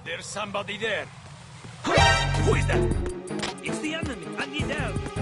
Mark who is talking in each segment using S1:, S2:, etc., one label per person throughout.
S1: There's somebody there. Who is that? It's the enemy. I need help.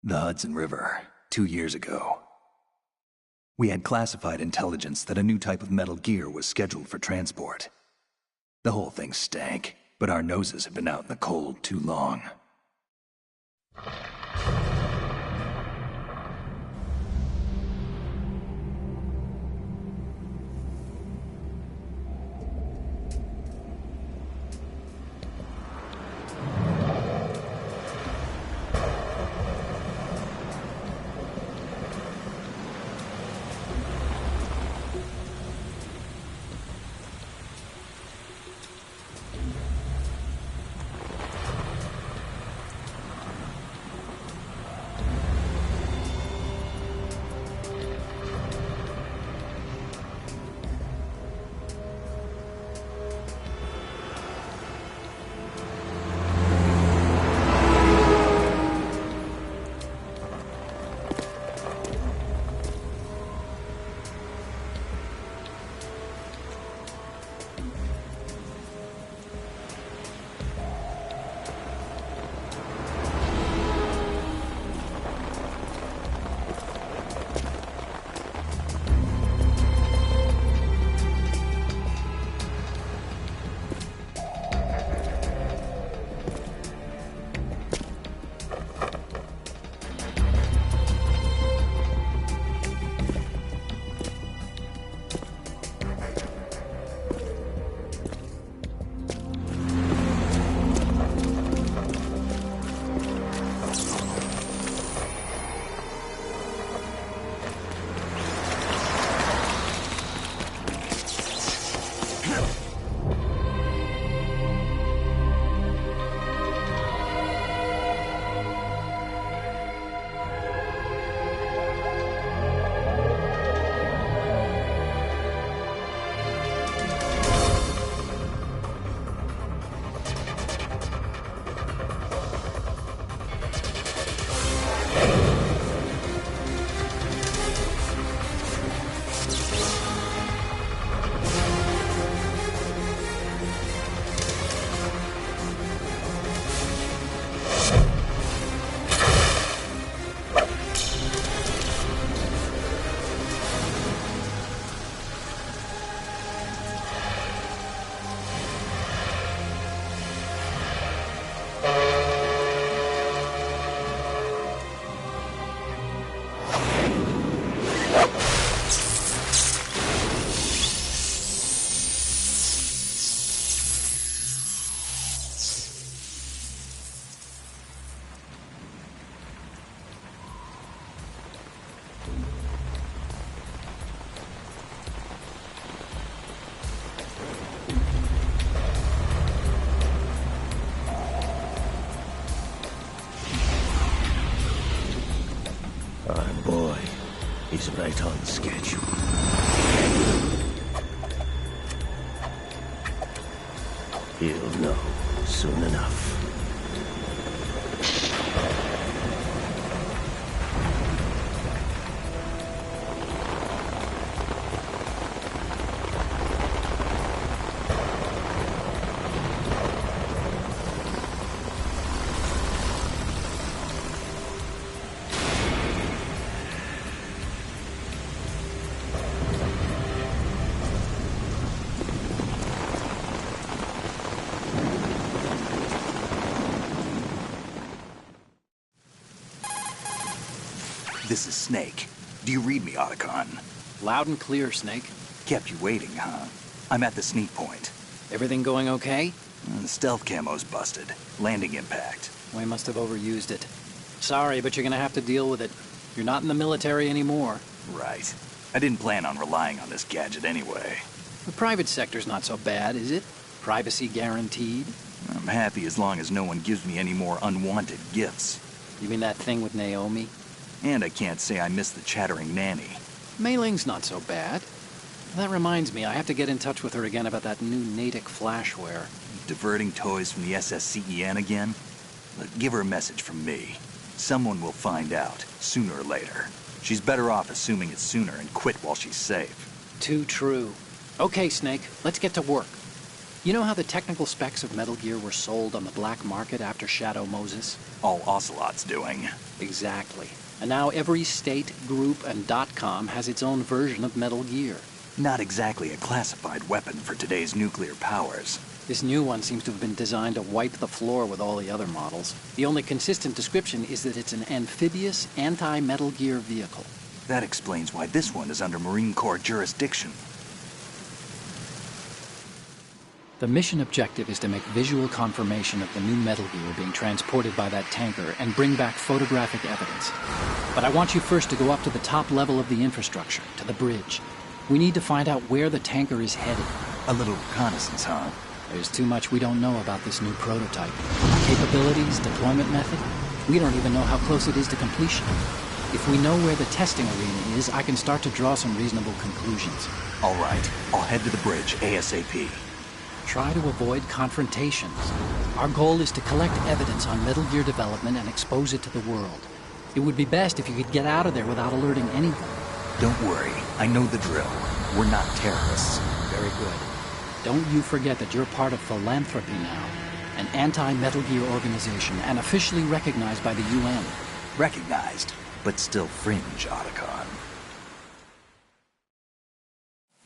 S2: The Hudson River, 2 years ago. We had classified intelligence that a new type of Metal Gear was scheduled for transport. The whole thing stank, but our noses had been out in the cold too long.
S3: Our boy is right on schedule. He'll know soon enough.
S2: This is Snake. Do you read me, Otacon?
S4: Loud and clear, Snake.
S2: Kept you waiting, huh? I'm at the sneak point.
S4: Everything going okay?
S2: The stealth camo's busted. Landing impact.
S4: We must have overused it. Sorry, but you're gonna have to deal with it. You're not in the military anymore.
S2: Right. I didn't plan on relying on this gadget anyway.
S4: The private sector's not so bad, is it? Privacy guaranteed?
S2: I'm happy as long as no one gives me any more unwanted gifts.
S4: You mean that thing with Naomi?
S2: And I can't say I miss the chattering nanny.
S4: Mei Ling's not so bad. That reminds me, I have to get in touch with her again about that new Natick flashware.
S2: Diverting toys from the SSCEN again? Look, give her a message from me. Someone will find out, sooner or later. She's better off assuming it sooner and quit while she's safe.
S4: Too true. Okay, Snake, let's get to work. You know how the technical specs of Metal Gear were sold on the black market after Shadow Moses?
S2: All Ocelot's doing.
S4: Exactly. And now every state, group, and .com has its own version of Metal Gear.
S2: Not exactly a classified weapon for today's nuclear powers.
S4: This new one seems to have been designed to wipe the floor with all the other models. The only consistent description is that it's an amphibious, anti-Metal Gear vehicle.
S2: That explains why this one is under Marine Corps jurisdiction.
S4: The mission objective is to make visual confirmation of the new Metal Gear being transported by that tanker and bring back photographic evidence. But I want you first to go up to the top level of the infrastructure, to the bridge. We need to find out where the tanker is headed.
S2: A little reconnaissance, huh?
S4: There's too much we don't know about this new prototype. Capabilities, deployment method. We don't even know how close it is to completion. If we know where the testing arena is, I can start to draw some reasonable conclusions.
S2: All right, I'll head to the bridge ASAP.
S4: Try to avoid confrontations. Our goal is to collect evidence on Metal Gear development and expose it to the world. It would be best if you could get out of there without alerting anyone.
S2: Don't worry, I know the drill. We're not terrorists.
S4: Very good. Don't you forget that you're part of Philanthropy now, an anti-Metal Gear organization and officially recognized by the UN.
S2: Recognized, but still fringe, Otacon.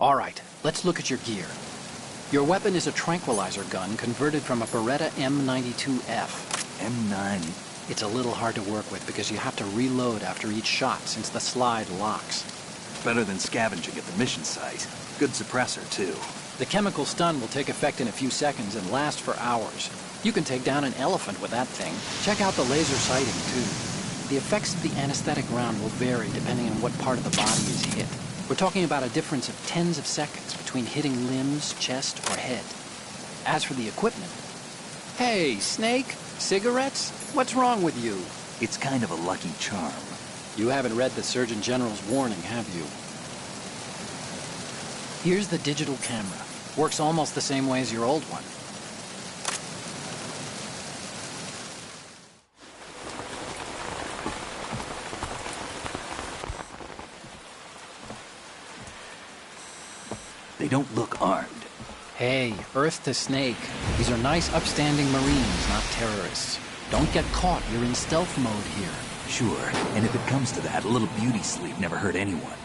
S4: All right, let's look at your gear. Your weapon is a tranquilizer gun converted from a Beretta M92F.
S2: M9.
S4: It's a little hard to work with because you have to reload after each shot since the slide locks.
S2: Better than scavenging at the mission site. Good suppressor, too.
S4: The chemical stun will take effect in a few seconds and last for hours. You can take down an elephant with that thing. Check out the laser sighting, too. The effects of the anesthetic round will vary depending on what part of the body is hit. We're talking about a difference of tens of seconds between hitting limbs, chest, or head. As for the equipment... Hey, Snake? Cigarettes? What's wrong with you?
S2: It's kind of a lucky charm.
S4: You haven't read the Surgeon General's warning, have you? Here's the digital camera. Works almost the same way as your old one.
S2: They don't look armed.
S4: Hey, Earth to Snake. These are nice, upstanding Marines, not terrorists. Don't get caught. You're in stealth mode here.
S2: Sure, and if it comes to that, a little beauty sleep never hurt anyone.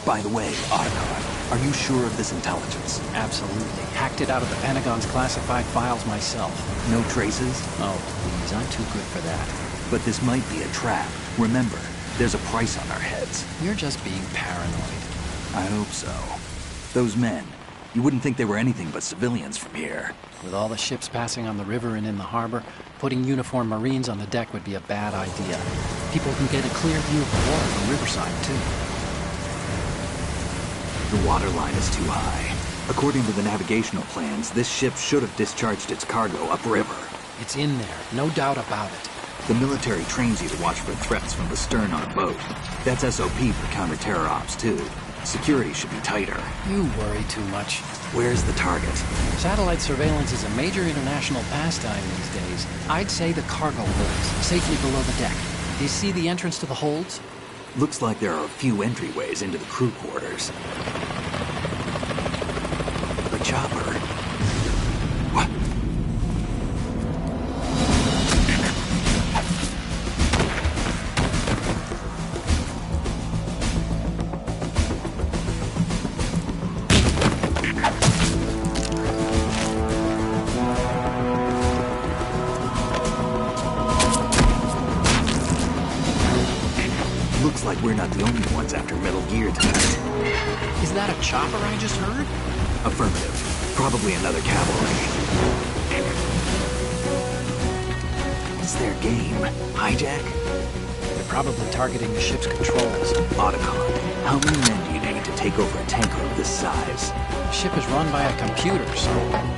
S2: By the way, Otacon, are you sure of this intelligence?
S4: Absolutely. Hacked it out of the Pentagon's classified files myself.
S2: No traces?
S4: Oh, please, I'm too good for that.
S2: But this might be a trap. Remember, there's a price on our heads.
S4: You're just being paranoid.
S2: I hope so. Those men, you wouldn't think they were anything but civilians from here.
S4: With all the ships passing on the river and in the harbor, putting uniformed Marines on the deck would be a bad idea. People can get a clear view of the water from Riverside, too.
S2: The water line is too high. According to the navigational plans, this ship should have discharged its cargo upriver.
S4: It's in there, no doubt about it.
S2: The military trains you to watch for threats from the stern on a boat. That's SOP for counter-terror ops, too. Security should be tighter.
S4: You worry too much.
S2: Where's the target?
S4: Satellite surveillance is a major international pastime these days. I'd say the cargo holds, safely below the deck. Do you see the entrance to the holds?
S2: Looks like there are a few entryways into the crew quarters. The chopper. What? Looks like we're not the only ones after Metal Gear tonight.
S4: Is that a chopper I just heard?
S2: Affirmative. Probably another cavalry. It's their game. Hijack?
S4: They're probably targeting the ship's controls.
S2: Otacon, how many men do you need to take over a tanker of this size?
S4: The ship is run by a computer, so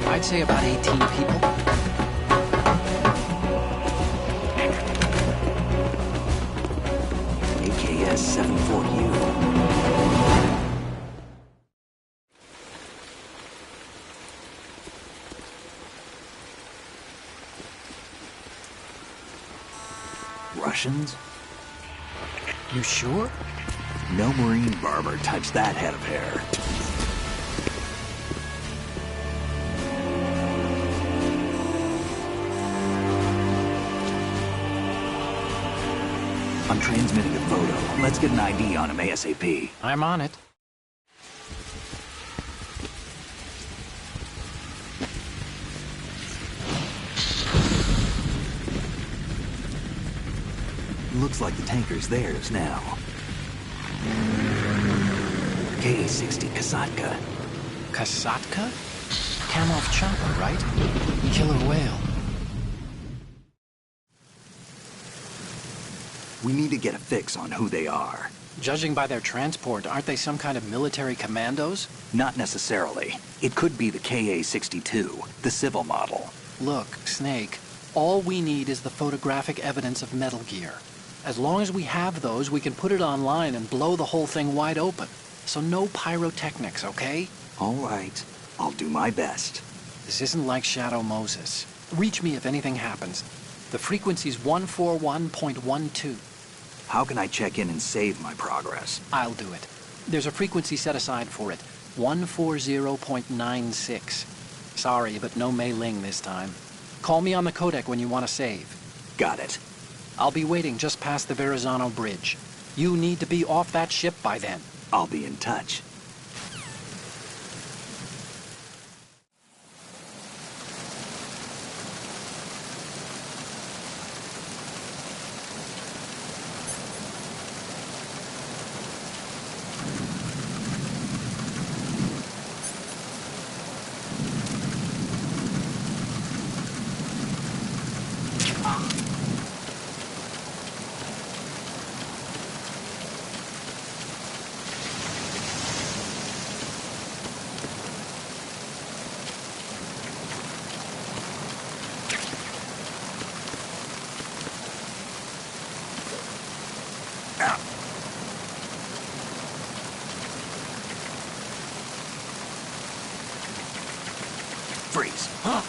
S4: I'd say about 18 people.
S2: AKS-74U. Russians?
S4: You sure?
S2: No Marine barber touched that head of hair. I'm transmitting a photo. Let's get an ID on him ASAP.
S4: I'm on it.
S2: Looks like the tanker's theirs now. KA-60 Kasatka.
S4: Kasatka? Kamov chopper, right? Killer whale.
S2: We need to get a fix on who they are.
S4: Judging by their transport, aren't they some kind of military commandos?
S2: Not necessarily. It could be the KA-62, the civil model.
S4: Look, Snake, all we need is the photographic evidence of Metal Gear. As long as we have those, we can put it online and blow the whole thing wide open. So no pyrotechnics, okay?
S2: All right. I'll do my best.
S4: This isn't like Shadow Moses. Reach me if anything happens. The frequency's 141.12.
S2: How can I check in and save my progress?
S4: I'll do it. There's a frequency set aside for it. 140.96. Sorry, but no Mei Ling this time. Call me on the codec when you want to save.
S2: Got it.
S4: I'll be waiting just past the Verrazano Bridge. You need to be off that ship by then.
S2: I'll be in touch. Freeze. Huh?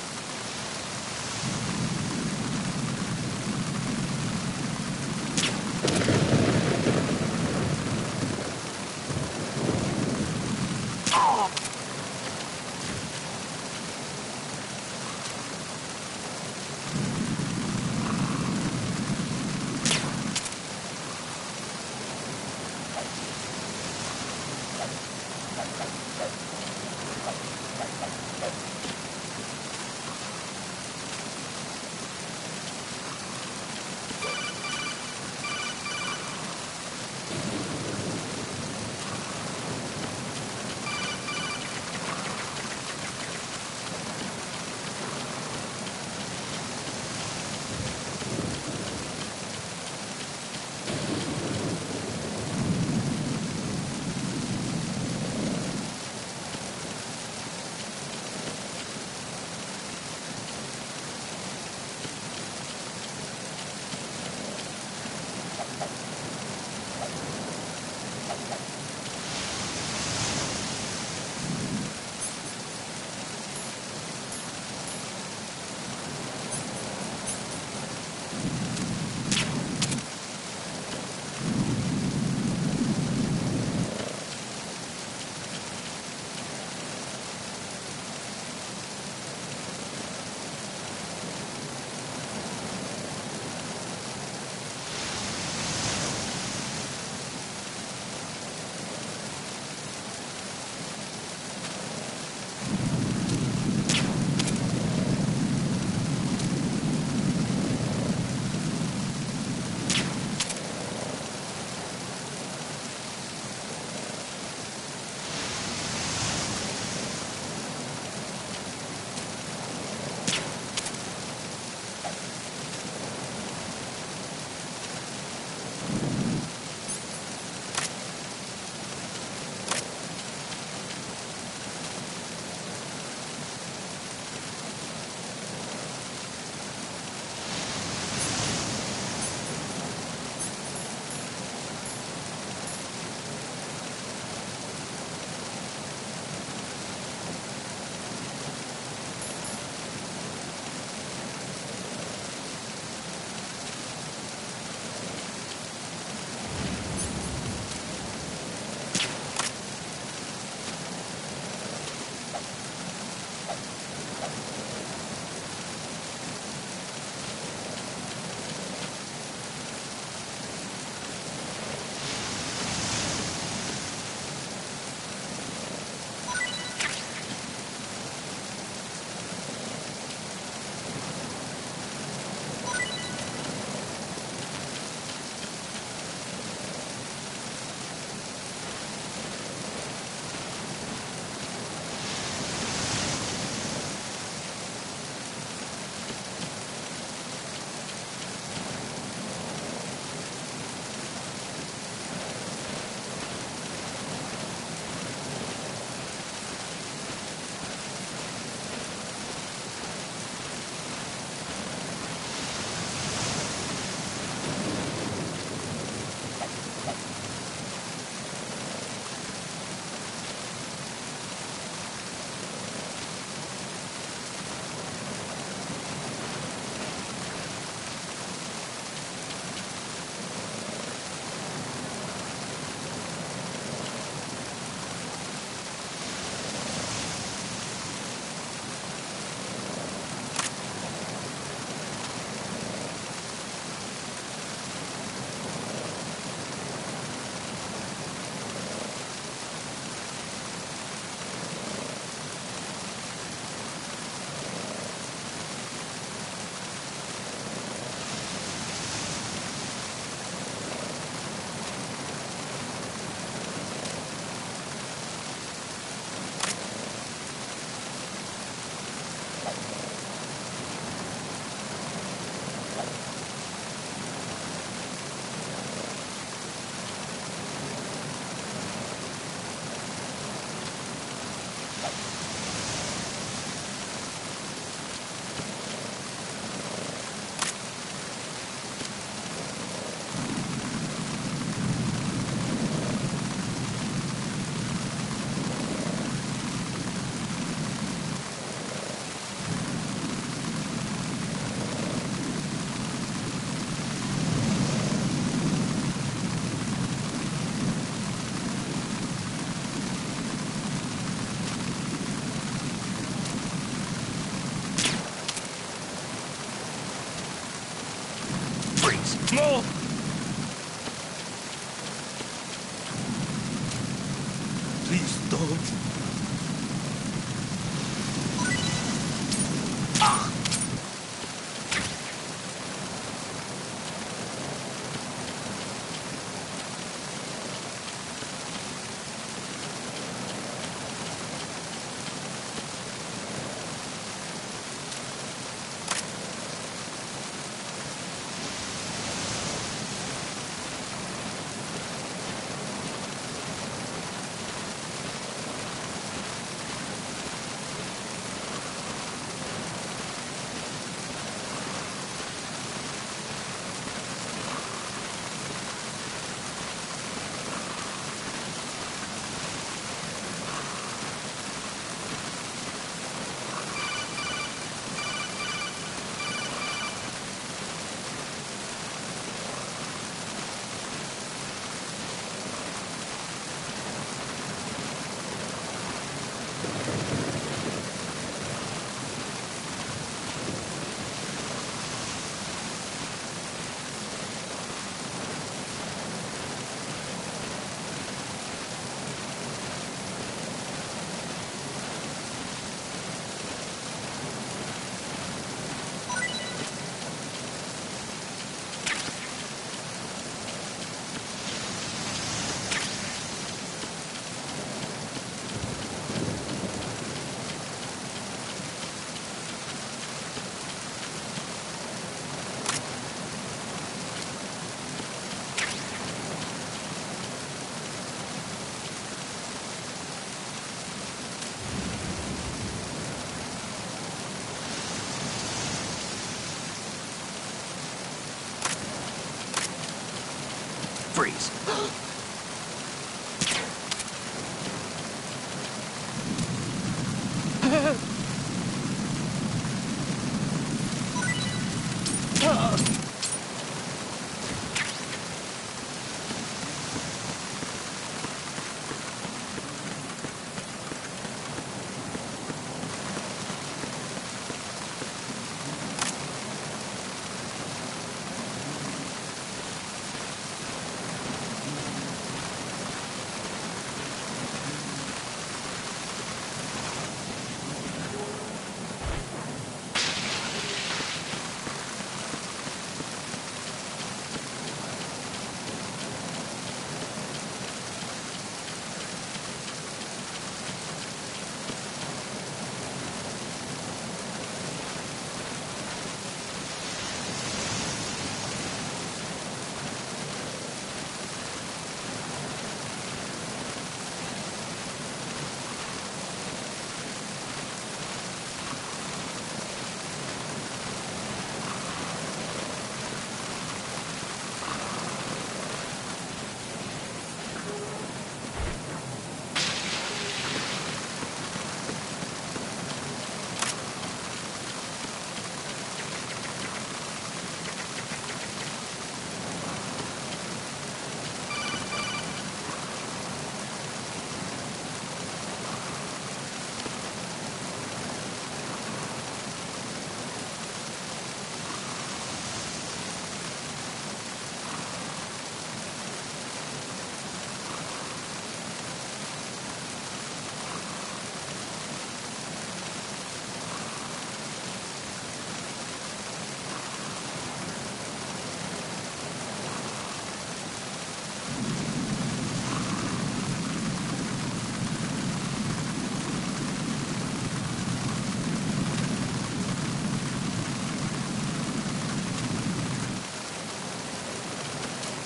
S2: Freeze.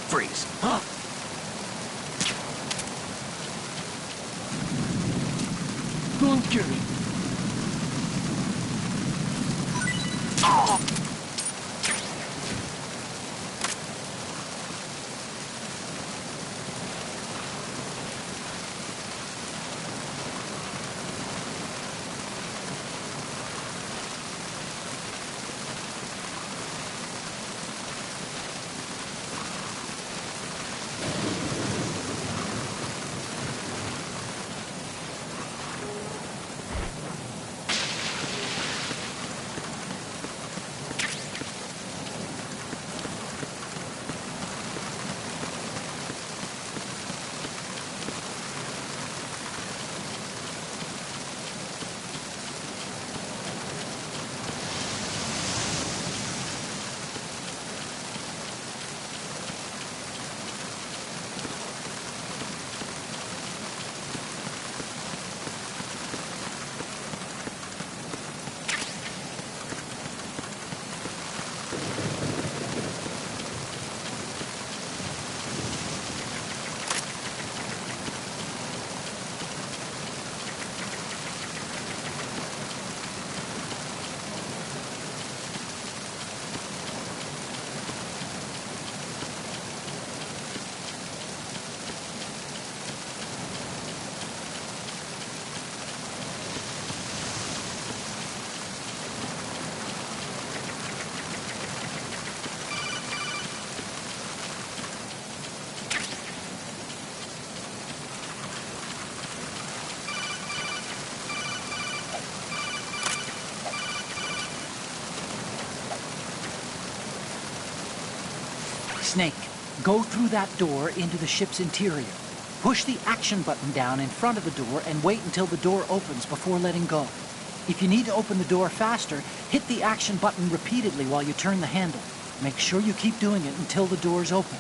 S2: Freeze. Huh?
S1: Bunkering.
S5: Snake, go through that door into the ship's interior. Push the action button down in front of the door and wait until the door opens before letting go. If you need to open the door faster, hit the action button repeatedly while you turn the handle. Make sure you keep doing it until the door's open.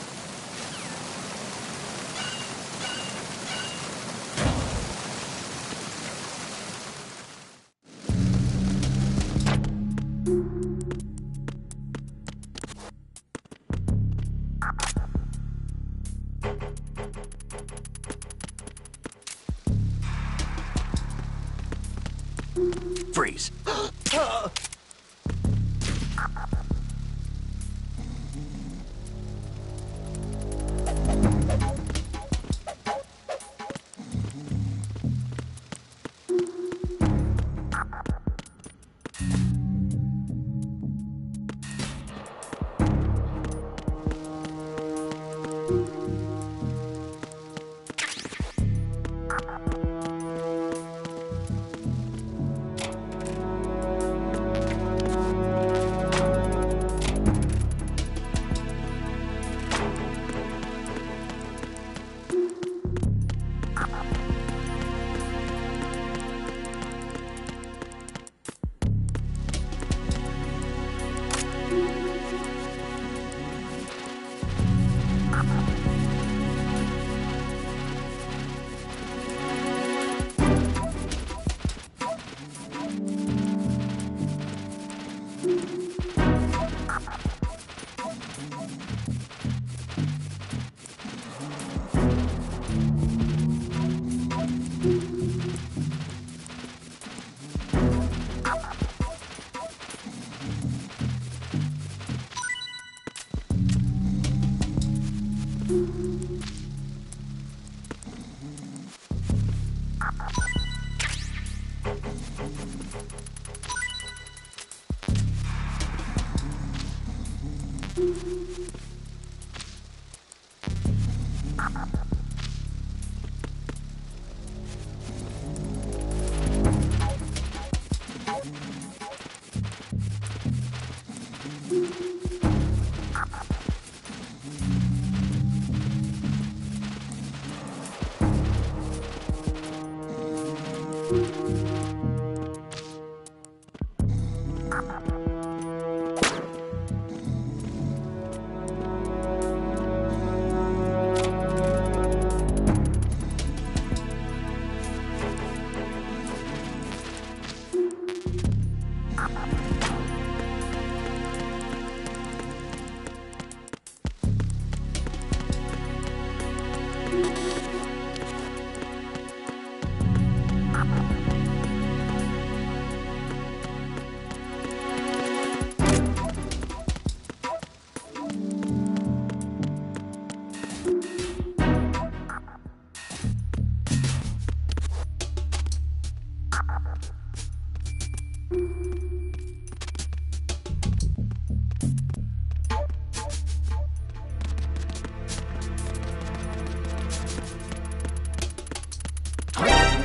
S2: Freeze.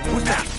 S1: Who's that?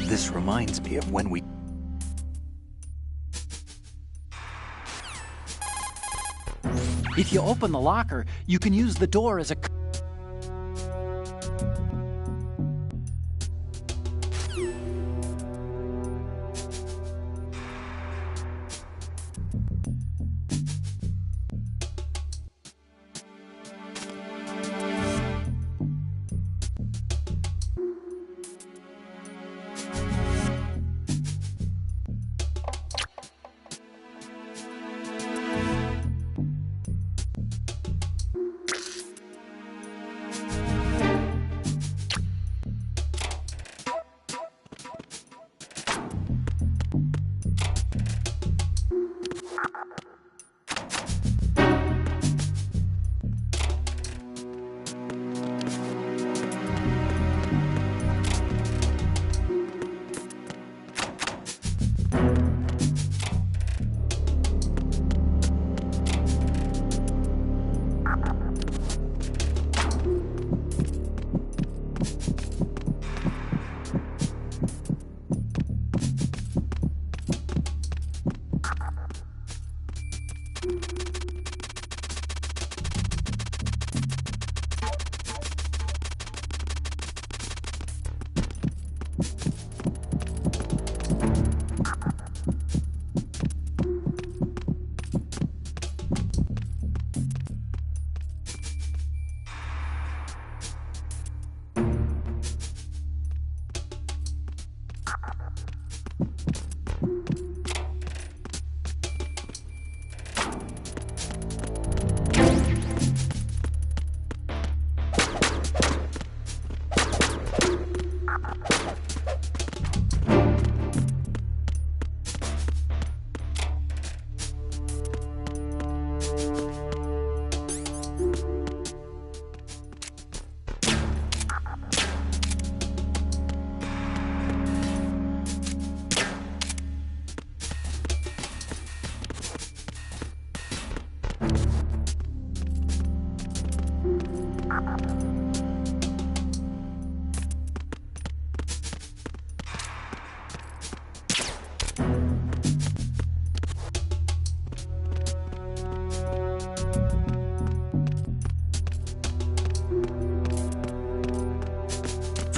S2: This reminds me of when we...
S5: If you open the locker, you can use the door as a...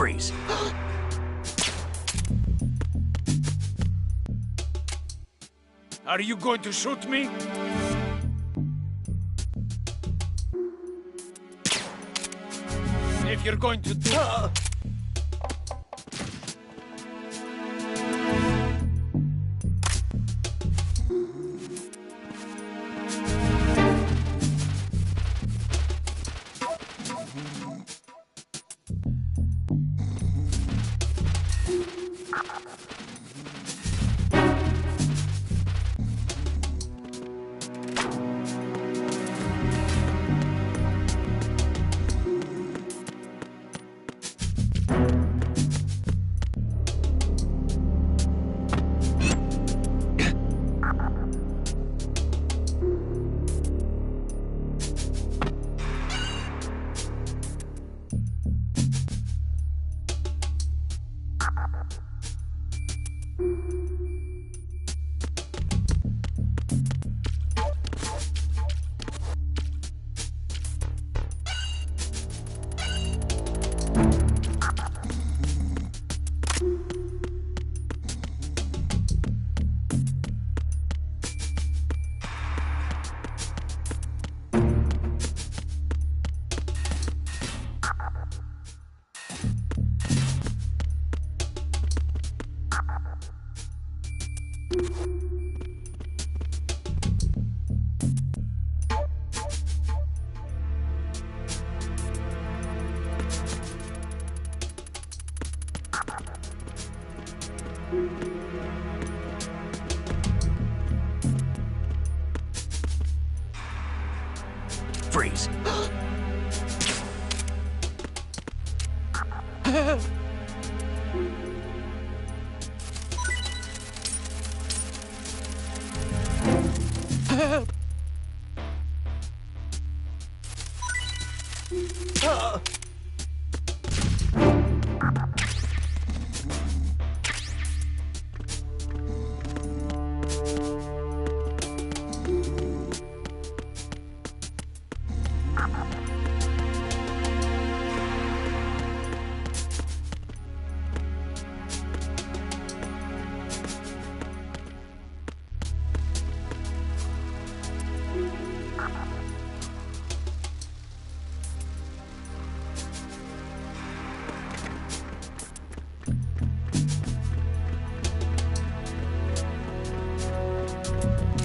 S2: Freeze.
S1: Are you going to shoot me? If you're going to do...
S2: Freeze.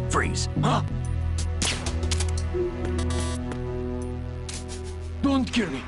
S2: Freeze.
S1: Huh? Don't kill me.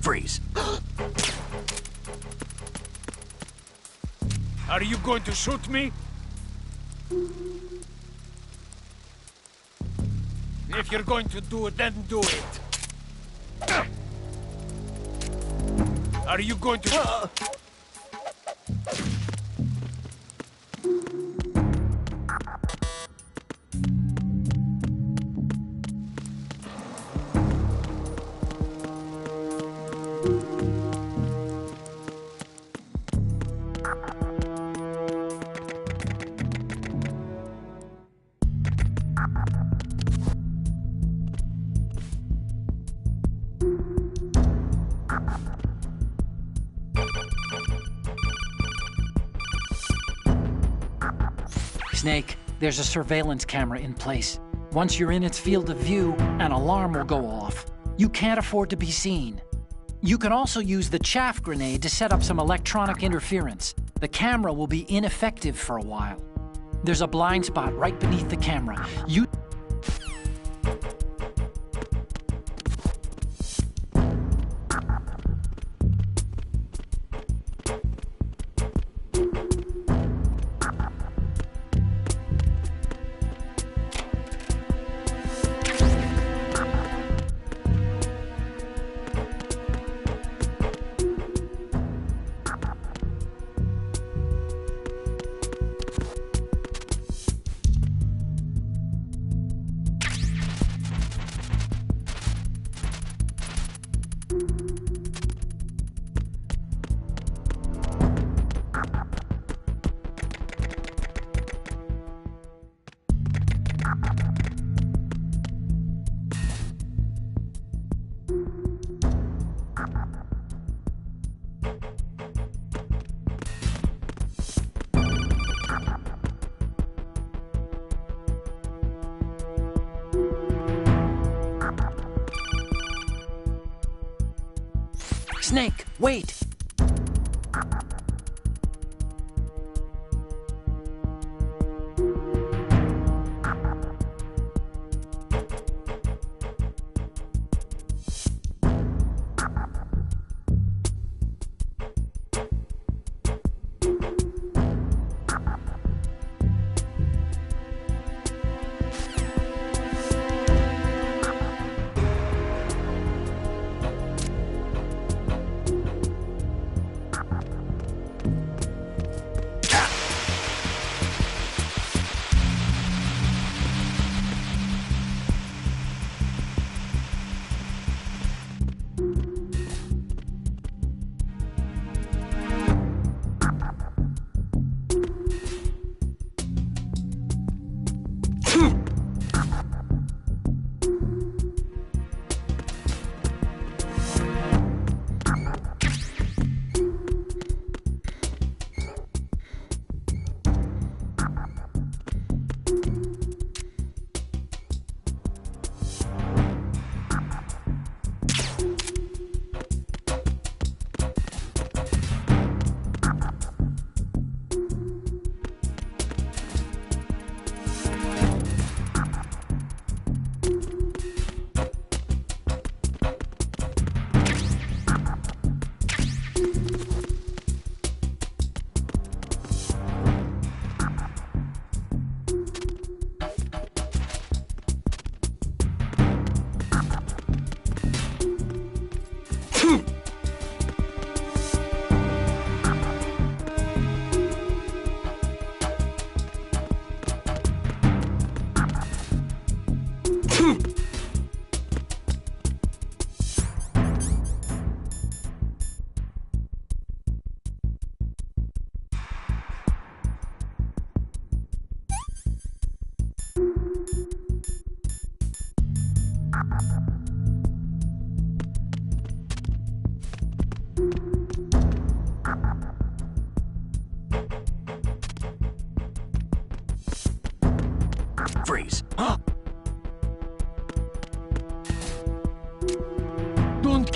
S2: Freeze.
S1: Are you going to shoot me? If you're going to do it, then do it. Are you going to...
S5: Snake, there's a surveillance camera in place. Once you're in its field of view, an alarm will go off. You can't afford to be seen. You can also use the chaff grenade to set up some electronic interference. The camera will be ineffective for a while. There's a blind spot right beneath the camera. Snake, wait!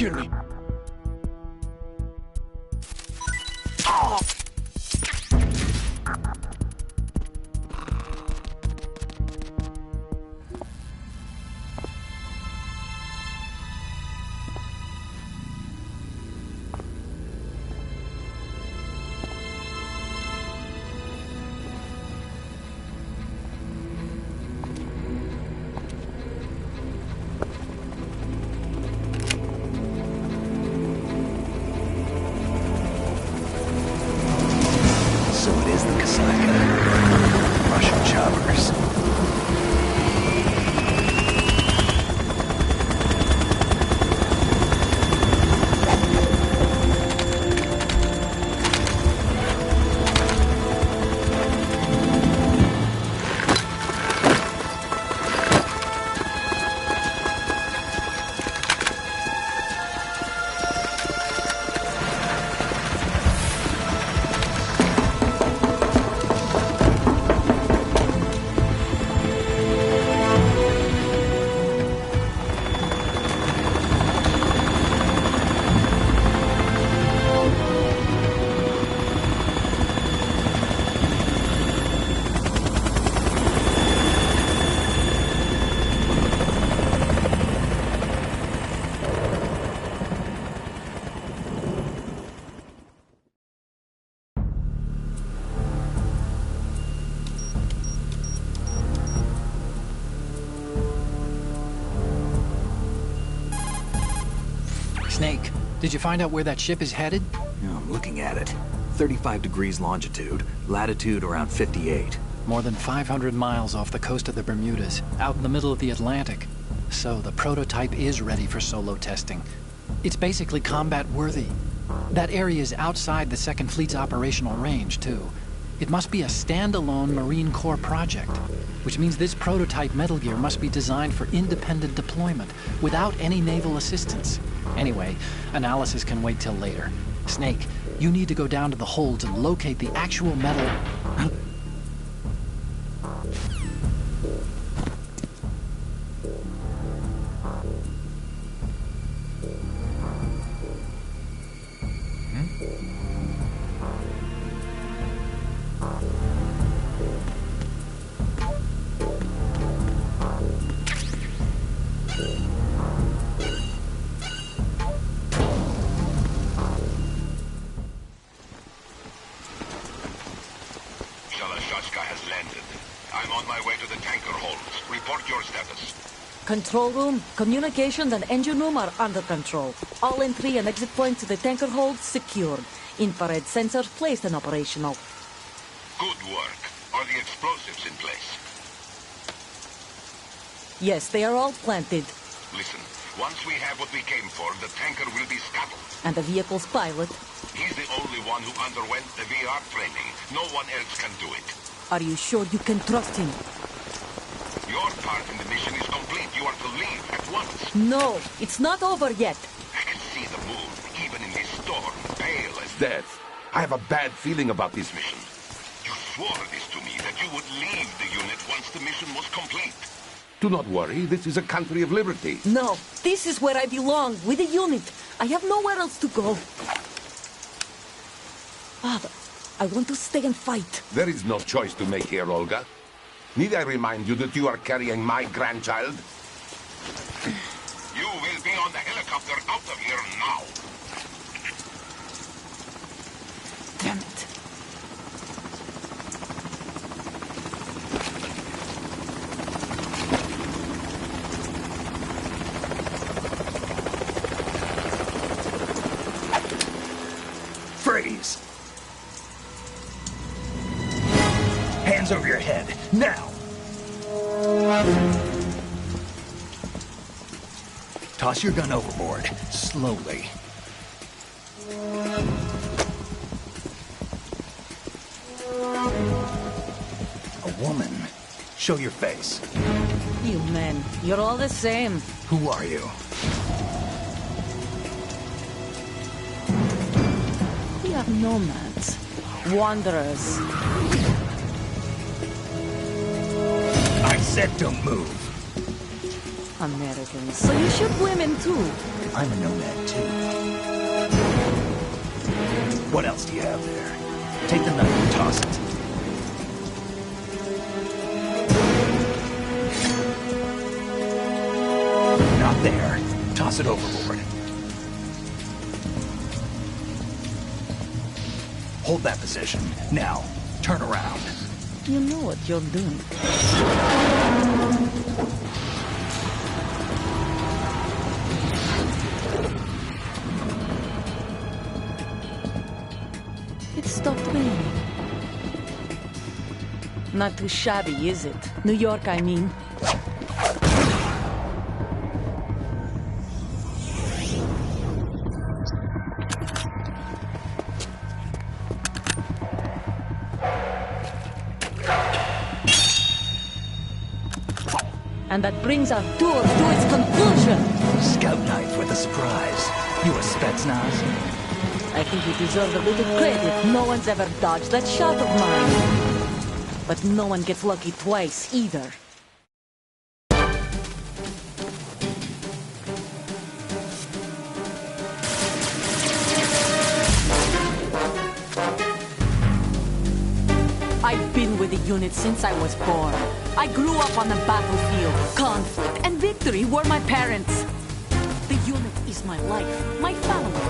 S1: Secure me.
S2: So it is the Kasaka. Russian choppers.
S4: Snake, did you find out where that ship is headed?
S2: Yeah, I'm looking at it. 35 degrees longitude, latitude around 58.
S4: More than 500 miles off the coast of the Bermudas, out in the middle of the Atlantic. So the prototype is ready for solo testing. It's basically combat-worthy. That area is outside the Second Fleet's operational range, too. It must be a standalone Marine Corps project, which means this prototype Metal Gear must be designed for independent deployment, without any naval assistance. Anyway, analysis can wait till later. Snake, you need to go down to the hold to locate the actual metal...
S6: Shalashaska has landed. I'm on my way to the tanker holds. Report your status.
S7: Control room, communications and engine room are under control. All entry and exit points to the tanker hold secured. Infrared sensors placed and operational.
S6: Good work. Are the explosives in place?
S7: Yes, they are all planted.
S6: Listen, once we have what we came for, the tanker will be scuttled.
S7: And the vehicle's pilot.
S6: He's the only one who underwent the VR training. No one else can do it.
S7: Are you sure you can trust him?
S6: Your part in the mission is complete. You are to leave at once.
S7: No, it's not over yet.
S6: I can see the moon, even in this storm, pale as death. I have a bad feeling about this mission. You swore this to me, that you would leave the unit once the mission was complete. Do not worry, this is a country of liberty.
S7: No, this is where I belong, with the unit. I have nowhere else to go. Father, I want to stay and fight.
S6: There is no choice to make here, Olga. Need I remind you that you are carrying my grandchild? You will be on the helicopter out of here now.
S7: Damn it.
S2: Freeze! Hands over your head, now! Toss your gun overboard, slowly. A woman. Show your face.
S7: You men, you're all the same.
S2: Who are you?
S7: We are nomads. Wanderers.
S2: I said don't move.
S7: Americans, so you shoot women too.
S2: I'm a nomad, too. What else do you have there? Take the knife and toss it. Not there. Toss it overboard. Hold that position. Now, turn around.
S7: You know what you're doing. It stopped raining. Not too shabby, is it? New York, I mean. And that brings our tour to its conclusion.
S2: Scout knife with a surprise. You a Spetsnaz?
S7: I think you deserve a little credit. No one's ever dodged that shot of mine. But no one gets lucky twice, either. I've been with the unit since I was born. I grew up on the battlefield. Conflict and victory were my parents. The unit is my life, my family.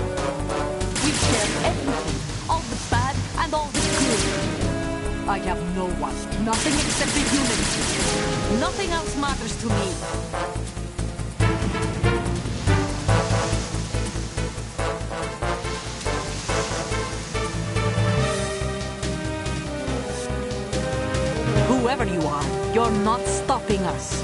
S7: We share everything, all the bad and all the good. I have no one, nothing except the unit. Nothing else matters to me. Whoever you are, you're not stopping us.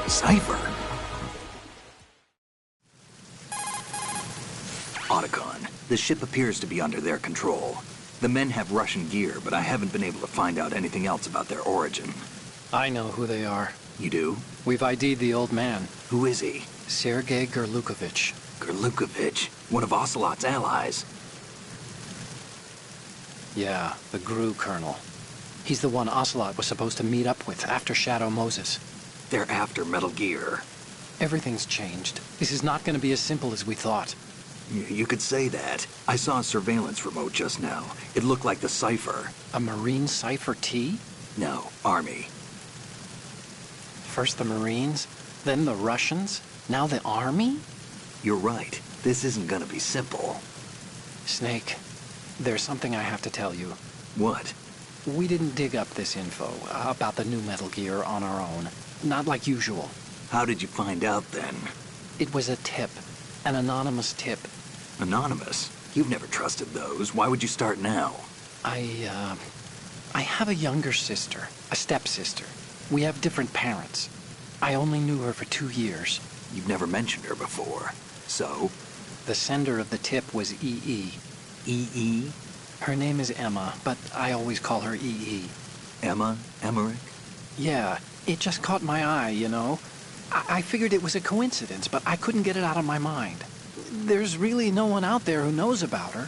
S2: Cipher. Otacon, the ship appears to be under their control. The men have Russian gear, but I haven't been able to find out anything else about their origin.
S4: I know who they are.
S2: You do?
S4: We've ID'd the old man,
S2: Who is he?
S4: Sergei Gerlukovich.
S2: Gerlukovich, one of Ocelot's allies.
S4: Yeah, the GRU colonel. He's the one Ocelot was supposed to meet up with after Shadow Moses.
S2: They're after Metal Gear.
S4: Everything's changed. This is not going to be as simple as we thought.
S2: You could say that. I saw a surveillance remote just now. It looked like the Cipher.
S4: A Marine Cipher T?
S2: No, Army.
S4: First the Marines, then the Russians, now the Army?
S2: You're right. This isn't gonna be simple.
S4: Snake, there's something I have to tell you.
S2: What?
S4: We didn't dig up this info about the new Metal Gear on our own. Not like usual.
S2: How did you find out then?
S4: It was a tip. An anonymous tip.
S2: Anonymous? You've never trusted those. Why would you start now?
S4: I have a younger sister, a stepsister. We have different parents. I only knew her for 2 years.
S2: You've never mentioned her before. So?
S4: The sender of the tip was EE.
S2: EE?
S4: Her name is Emma, but I always call her EE.
S2: Emma? Emmerich?
S4: Yeah, it just caught my eye, you know? I figured it was a coincidence, but I couldn't get it out of my mind. There's really no one out there who knows about her.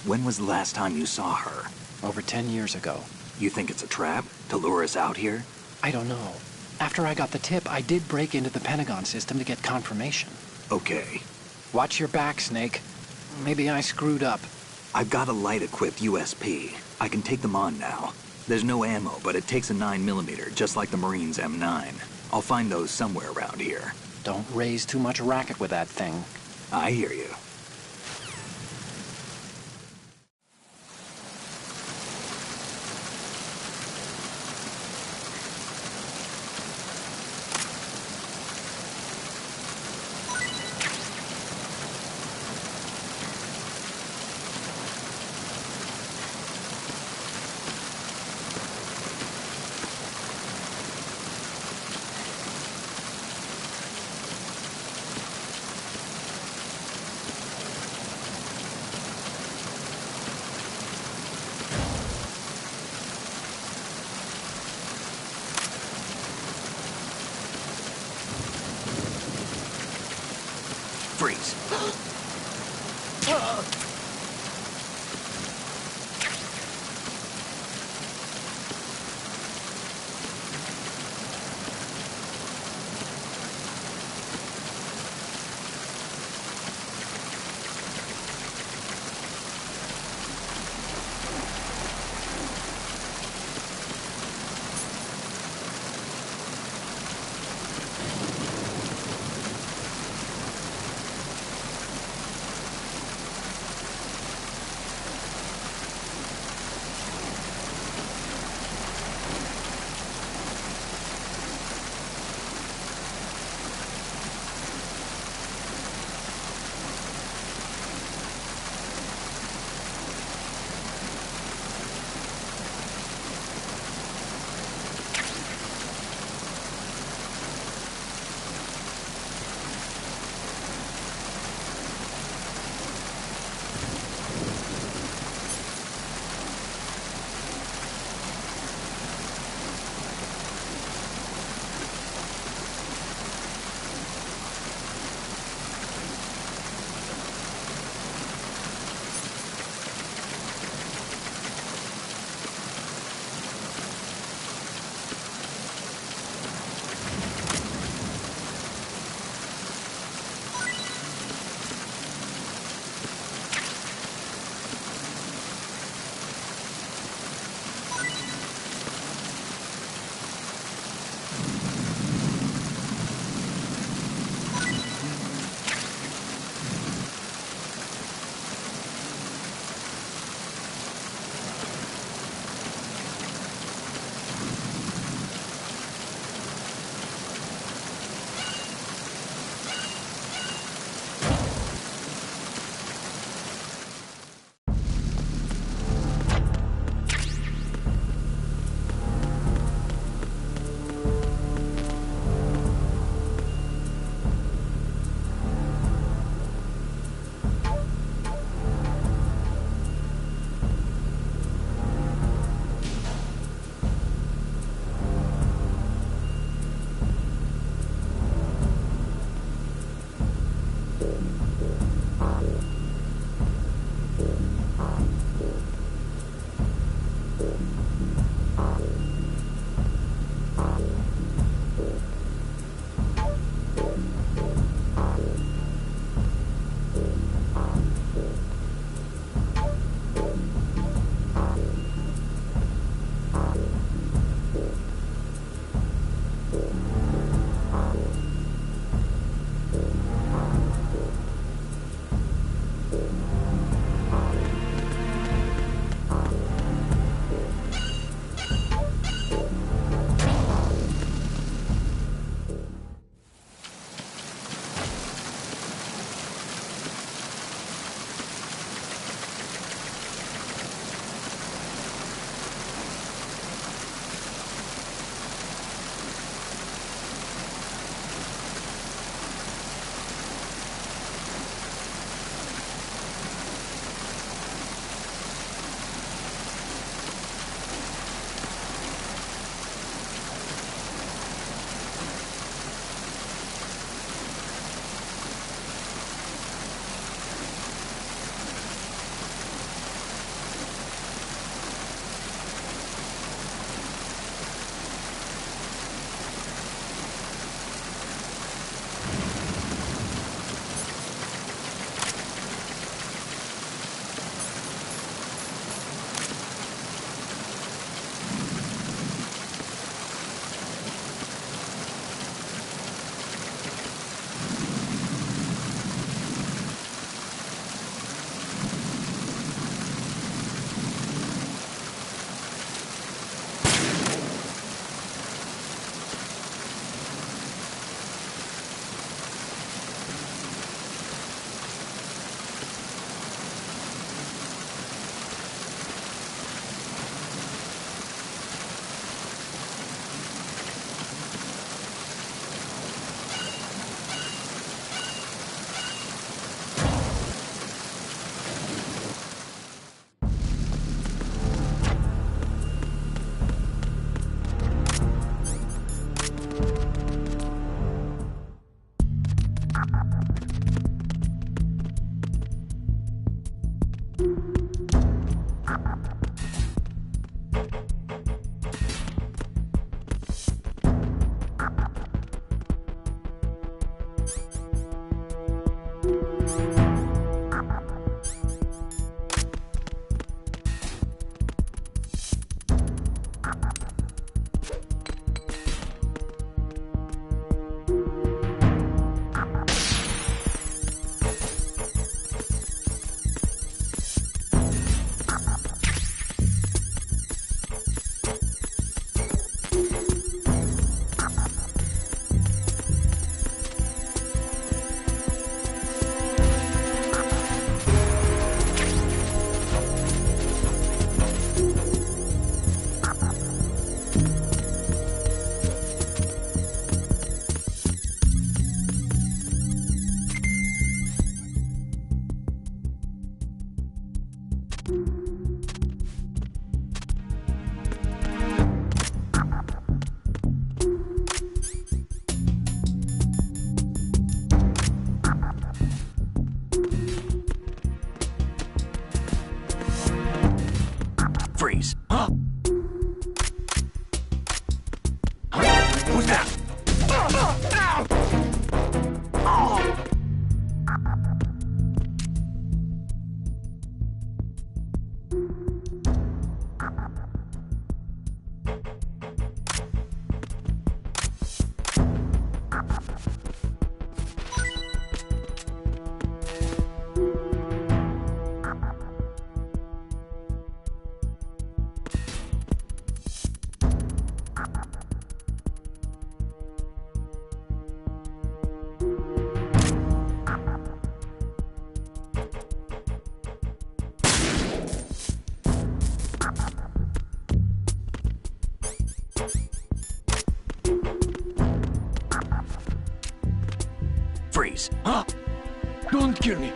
S2: When was the last time you saw her?
S4: Over 10 years ago.
S2: You think it's a trap? To lure us out here?
S4: I don't know. After I got the tip, I did break into the Pentagon system to get confirmation.
S2: Okay.
S4: Watch your back, Snake. Maybe I screwed up.
S2: I've got a light-equipped USP. I can take them on now. There's no ammo, but it takes a 9mm, just like the Marines' M9. I'll find those somewhere around here.
S4: Don't raise too much racket with that thing.
S2: I hear you. Freeze.
S1: Freeze. Huh? Don't kill me.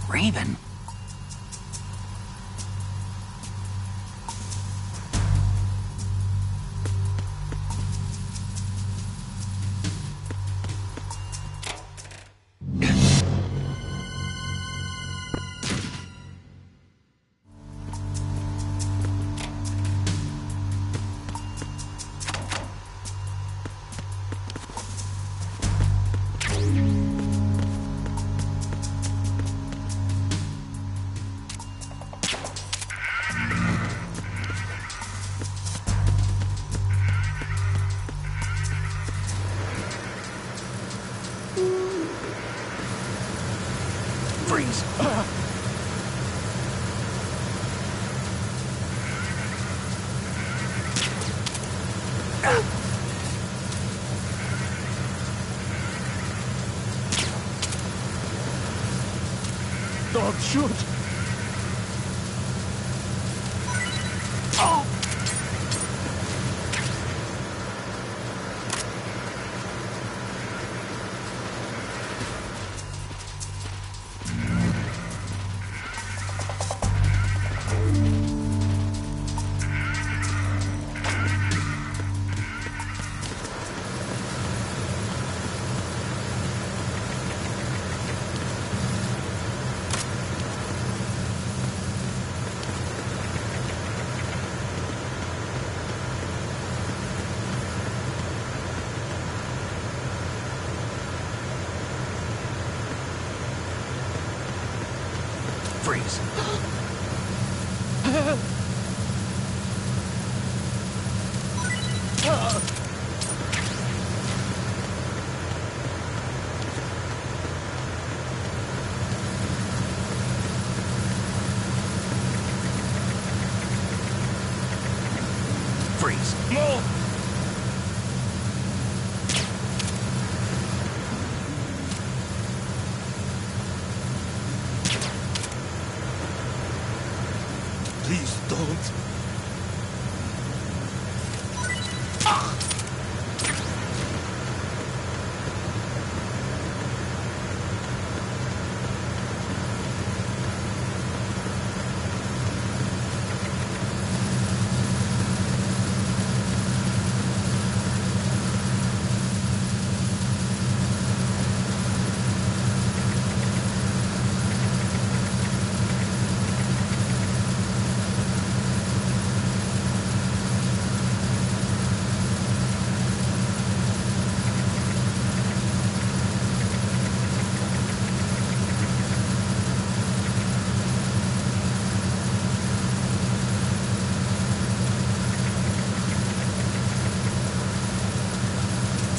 S5: Raven?
S1: Freeze. Don't shoot. Oh. Freeze. Freeze! Move! Please don't.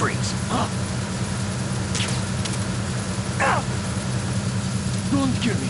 S2: Freeze.
S1: Don't kill me.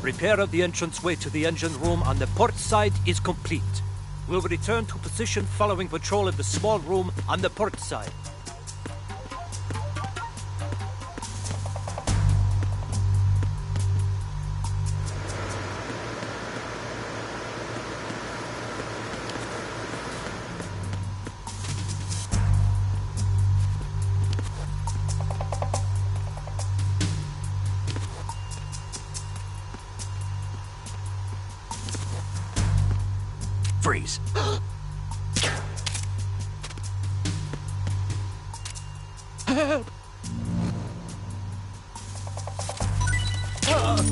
S1: Repair of the entranceway to the engine room on the port side is complete. We'll return to position following patrol of the small room on the port side.
S2: Freeze.
S1: Help!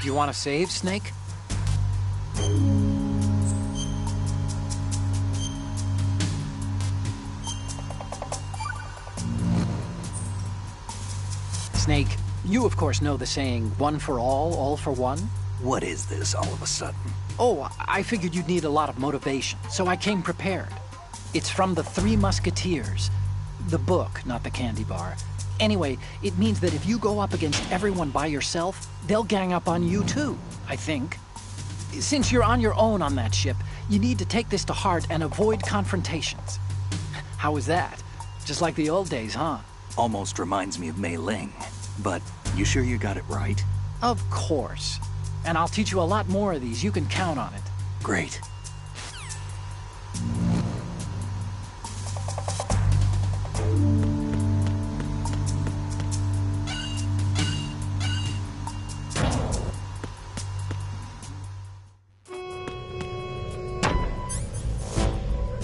S4: Do you want to save, Snake? Snake, you of course know the saying, one for all for one?
S2: What is this all of a sudden?
S4: Oh, I figured you'd need a lot of motivation, so I came prepared. It's from the Three Musketeers. The book, not the candy bar. Anyway, it means that if you go up against everyone by yourself, they'll gang up on you too, I think.
S5: Since you're on your own on that ship, you need to take this to heart and avoid confrontations. How was that? Just like the old days, huh?
S2: Almost reminds me of Mei Ling. But you sure you got it right?
S5: Of course. And I'll teach you a lot more of these. You can count on it.
S2: Great.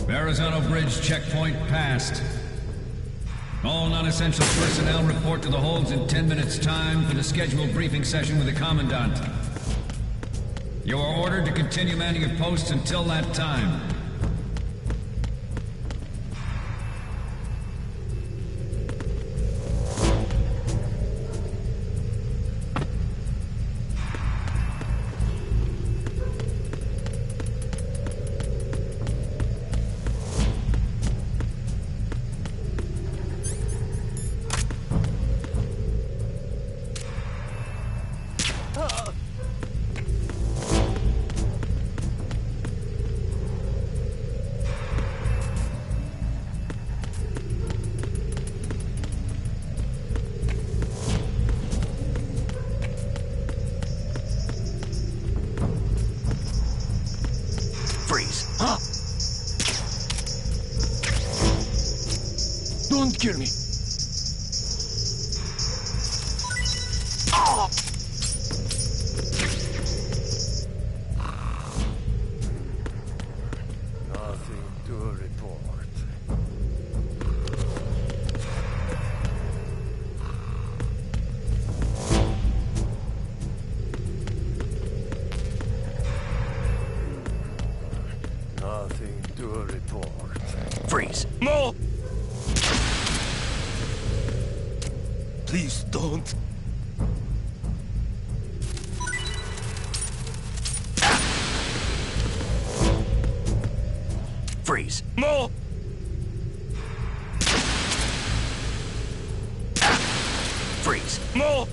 S8: Verrazano Bridge checkpoint passed. All non-essential personnel report to the holds in 10 minutes' time for the scheduled briefing session with the Commandant. You are ordered to continue manning your posts until that time.
S3: Don't kill me.
S6: Nothing to report. Nothing to report.
S2: Freeze!
S6: No! Please don't.
S2: Freeze!
S6: No!
S2: Freeze!
S6: No!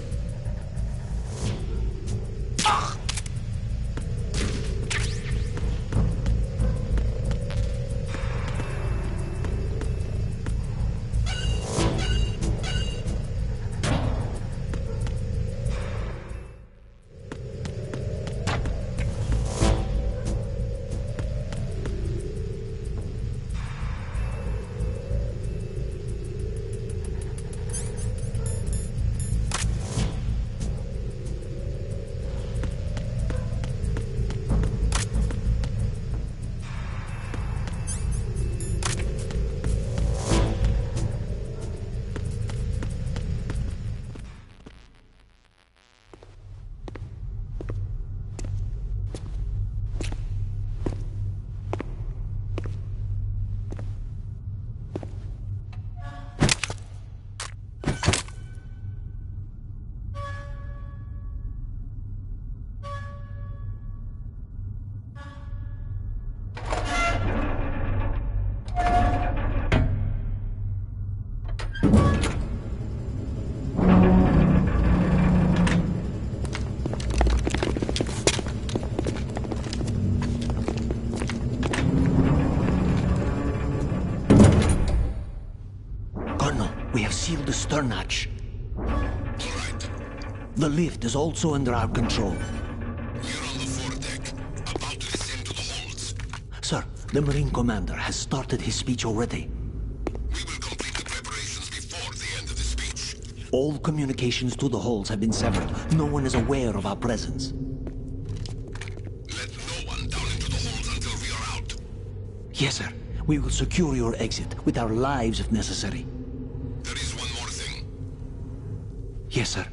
S3: We have sealed the stern hatch. The lift is also under our control.
S6: We're on the foredeck, about to descend to the holds.
S3: Sir, the Marine Commander has started his speech already.
S6: We will complete the preparations before the end of the speech.
S3: All communications to the holds have been severed. No one is aware of our presence.
S6: Let no one down into the holds until we are out.
S3: Yes, sir. We will secure your exit, with our lives if necessary.
S6: There is one more thing.
S3: Yes, sir.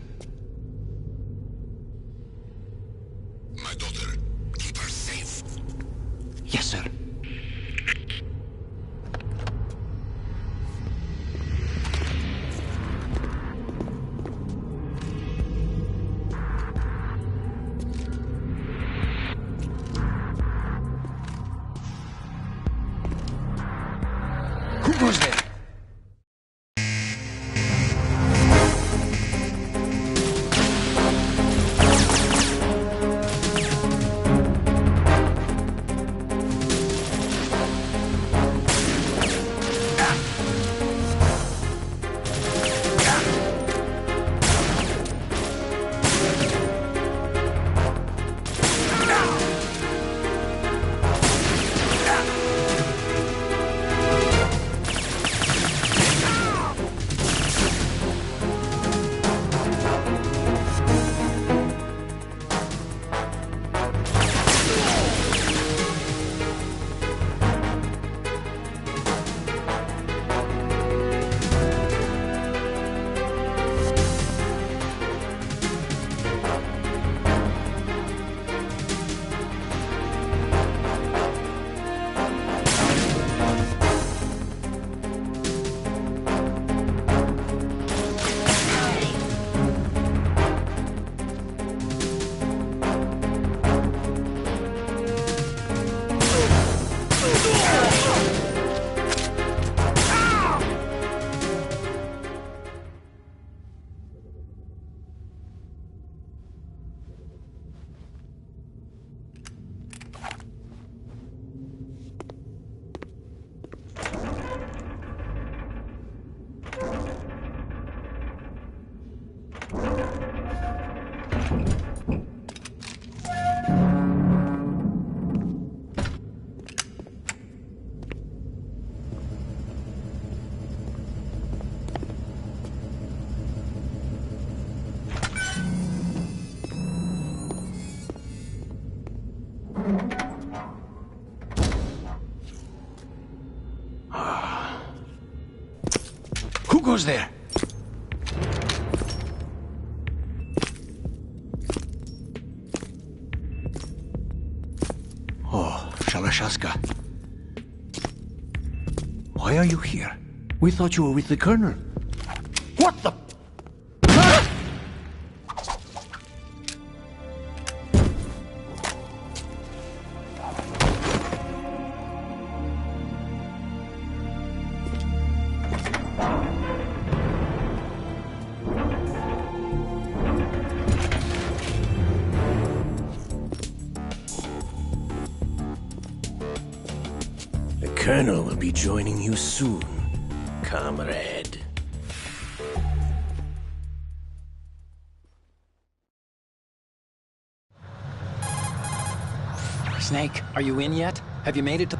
S6: My daughter, keep her safe.
S3: Yes, sir.
S2: Who goes there?
S3: Who goes there? Oh, Shalashaska. Why are you here? We thought you were with the Colonel. What the...
S9: The Colonel will be joining you soon, comrade.
S4: Snake, are you in yet? Have you made it to...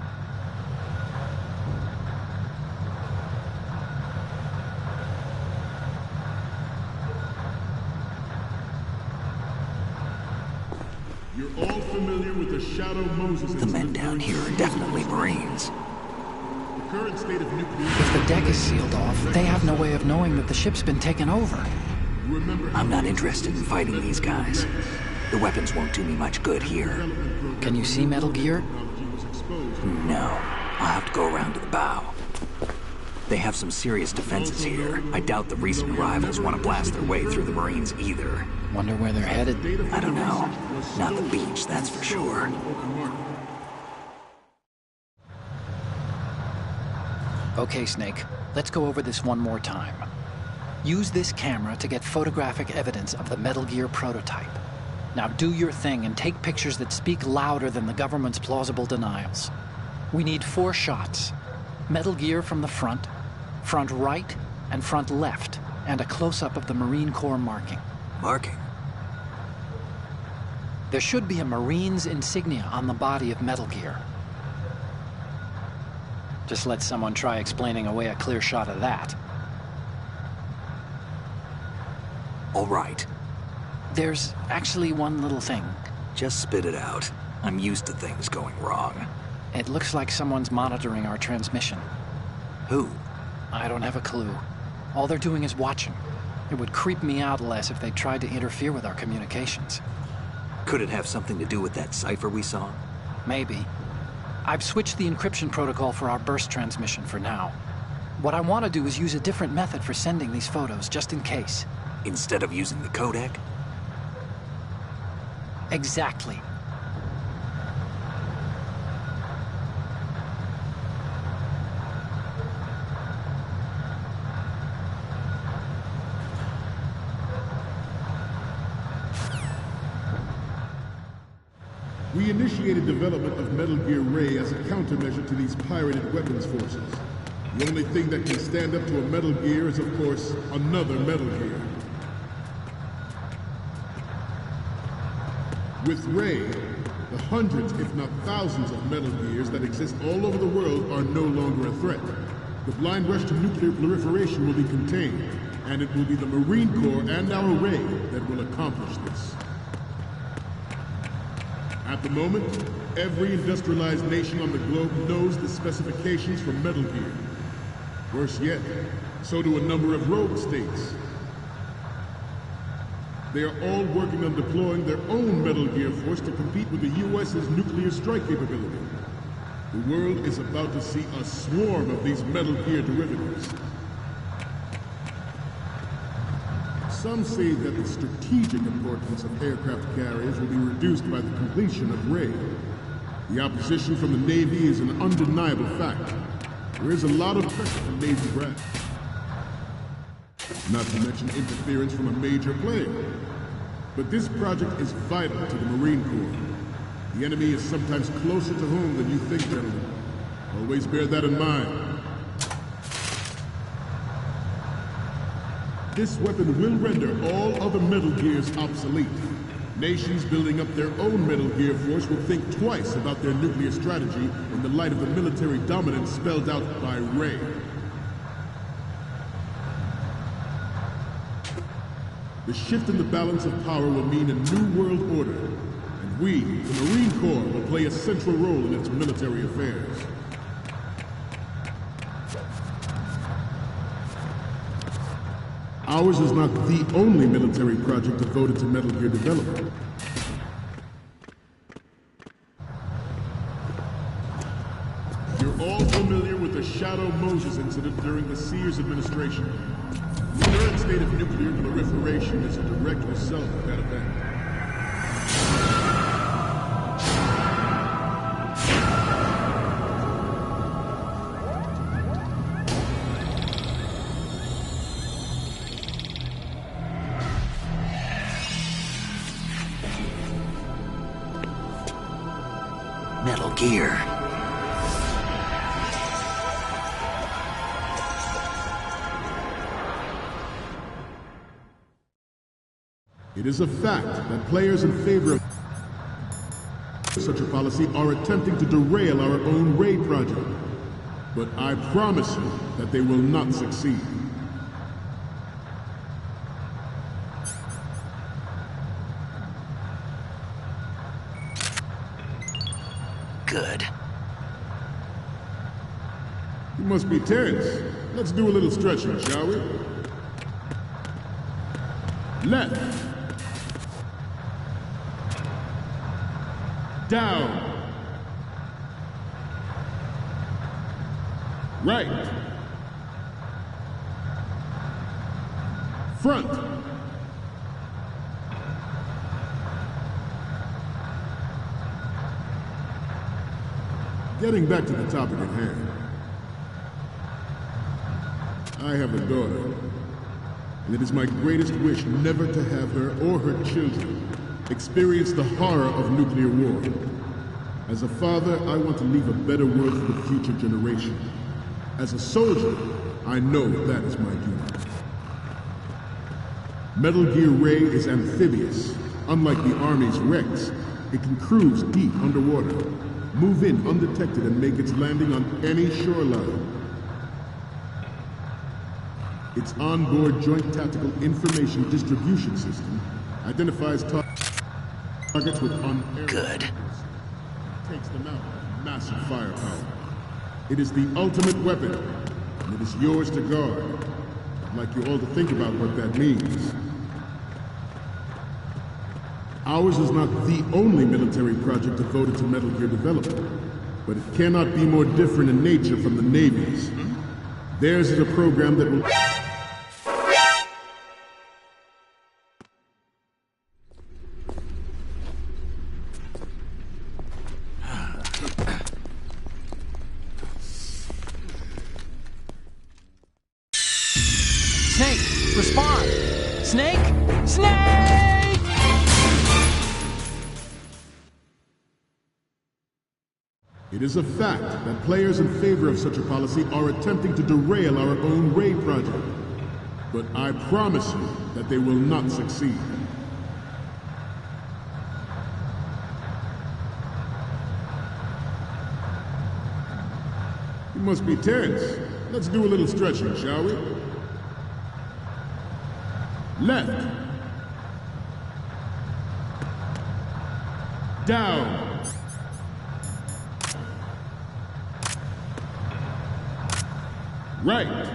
S10: You're all familiar with the Shadow Moses
S2: The men down here are definitely Marines.
S10: The current state of nuclear...
S4: If the deck is sealed off, they have no way of knowing that the ship's been taken over.
S2: I'm not interested in fighting these guys. The weapons won't do me much good here.
S4: Can you see Metal Gear?
S2: No. I'll have to go around to the bow. They have some serious defenses here. I doubt the recent arrivals want to blast their way through the Marines either.
S4: Wonder where they're headed?
S2: I don't know. Not the beach, that's for sure.
S4: Okay, Snake. Let's go over this one more time. Use this camera to get photographic evidence of the Metal Gear prototype. Now do your thing and take pictures that speak louder than the government's plausible denials. We need 4 shots. Metal Gear from the front right, and front left, and a close-up of the Marine Corps marking.
S2: Marking?
S4: There should be a Marine's insignia on the body of Metal Gear. Just let someone try explaining away a clear shot of that.
S2: All right.
S4: There's actually one little thing.
S2: Just spit it out. I'm used to things going wrong.
S4: It looks like someone's monitoring our transmission.
S2: Who?
S4: I don't have a clue. All they're doing is watching. It would creep me out less if they tried to interfere with our communications.
S2: Could it have something to do with that cipher we saw?
S4: Maybe. I've switched the encryption protocol for our burst transmission for now. What I want to do is use a different method for sending these photos, just in case.
S2: Instead of using the codec?
S4: Exactly.
S10: We initiated development of Metal Gear Ray as a countermeasure to these pirated weapons forces. The only thing that can stand up to a Metal Gear is, of course, another Metal Gear. With Ray, the hundreds, if not thousands, of Metal Gears that exist all over the world are no longer a threat. The blind rush to nuclear proliferation will be contained, and it will be the Marine Corps and our Ray that will accomplish this. At the moment, every industrialized nation on the globe knows the specifications for Metal Gear. Worse yet, so do a number of rogue states. They are all working on deploying their own Metal Gear force to compete with the U.S.'s nuclear strike capability. The world is about to see a swarm of these Metal Gear derivatives. Some say that the strategic importance of aircraft carriers will be reduced by the completion of Ray. The opposition from the Navy is an undeniable fact. There is a lot of pressure from Navy brass. Not to mention interference from a major player. But this project is vital to the Marine Corps. The enemy is sometimes closer to home than you think, gentlemen. Always bear that in mind. This weapon will render all other Metal Gears obsolete. Nations building up their own Metal Gear force will think twice about their nuclear strategy in the light of the military dominance spelled out by Ray. The shift in the balance of power will mean a new world order, and we, the Marine Corps, will play a central role in its military affairs. Ours is not the only military project devoted to Metal Gear development. You're all familiar with the Shadow Moses incident during the Sears administration. The current state of nuclear proliferation is a direct result of that event.
S3: Metal Gear.
S10: It is a fact that players in favor of such a policy are attempting to derail our own Ray project. But I promise you that they will not succeed.
S3: Good.
S10: You must be tense. Let's do a little stretching, shall we? Left. Down. Right. Front. Getting back to the topic at hand. I have a daughter, and it is my greatest wish never to have her or her children experience the horror of nuclear war. As a father, I want to leave a better world for the future generation. As a soldier, I know that is my duty. Metal Gear Ray is amphibious. Unlike the Army's Rex, it can cruise deep underwater, move in undetected, and make its landing on any shoreline. Its onboard Joint Tactical Information Distribution System identifies targets with unerring
S3: Good.
S10: Takes them out with massive firepower. It is the ultimate weapon, and it is yours to guard. I'd like you all to think about what that means. Ours is not the only military project devoted to Metal Gear development, but it cannot be more different in nature from the Navy's. Theirs is a program that will...
S5: Snake, respond! Snake? Snake!
S10: It is a fact that players in favor of such a policy are attempting to derail our own Ray project. But I promise you that they will not succeed. You must be tense. Let's do a little stretching, shall we? Left. Down. Right.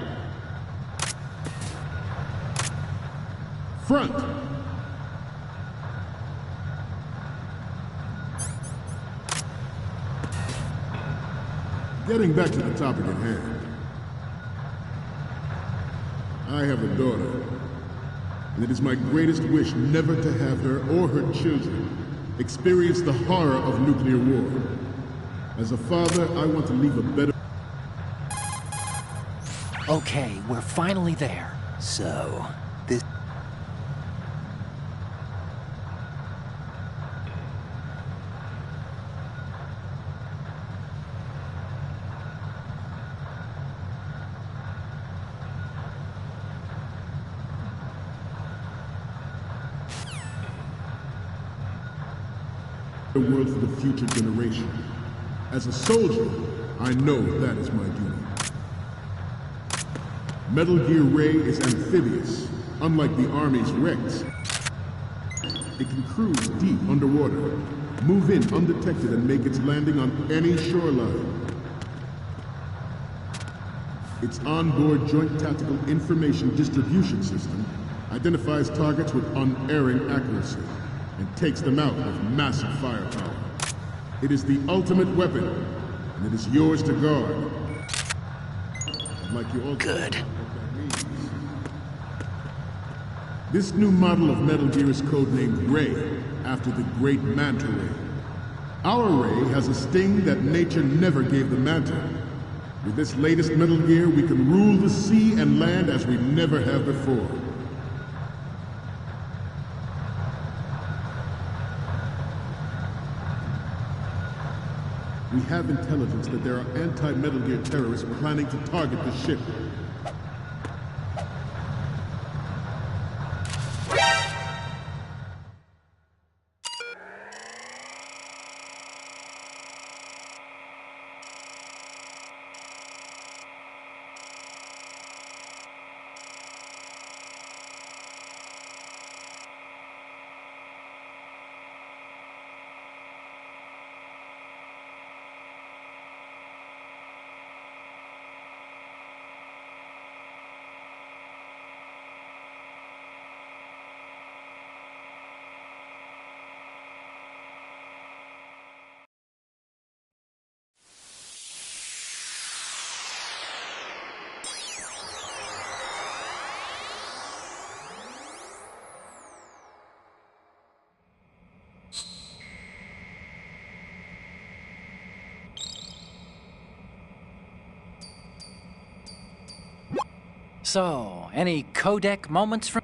S10: Front. Getting back to the topic at hand. I have a daughter, and it is my greatest wish never to have her or her children experience the horror of nuclear war. As a father, I want to leave a better...
S5: Okay, we're finally there.
S2: So, this...
S10: the world for the future generation. As a soldier, I know that is my duty. Metal Gear Ray is amphibious, unlike the Army's Rex. It can cruise deep underwater, move in undetected, and make its landing on any shoreline. Its onboard Joint Tactical Information Distribution System identifies targets with unerring accuracy and takes them out with massive firepower. It is the ultimate weapon, and it is yours to guard. Like you all
S9: Good.
S10: This new model of Metal Gear is codenamed Ray, after the great Manta Ray. Our Ray has a sting that nature never gave the Manta. With this latest Metal Gear, we can rule the sea and land as we never have before. We have intelligence that there are anti-Metal Gear terrorists planning to target the ship.
S5: So, any codec moments from...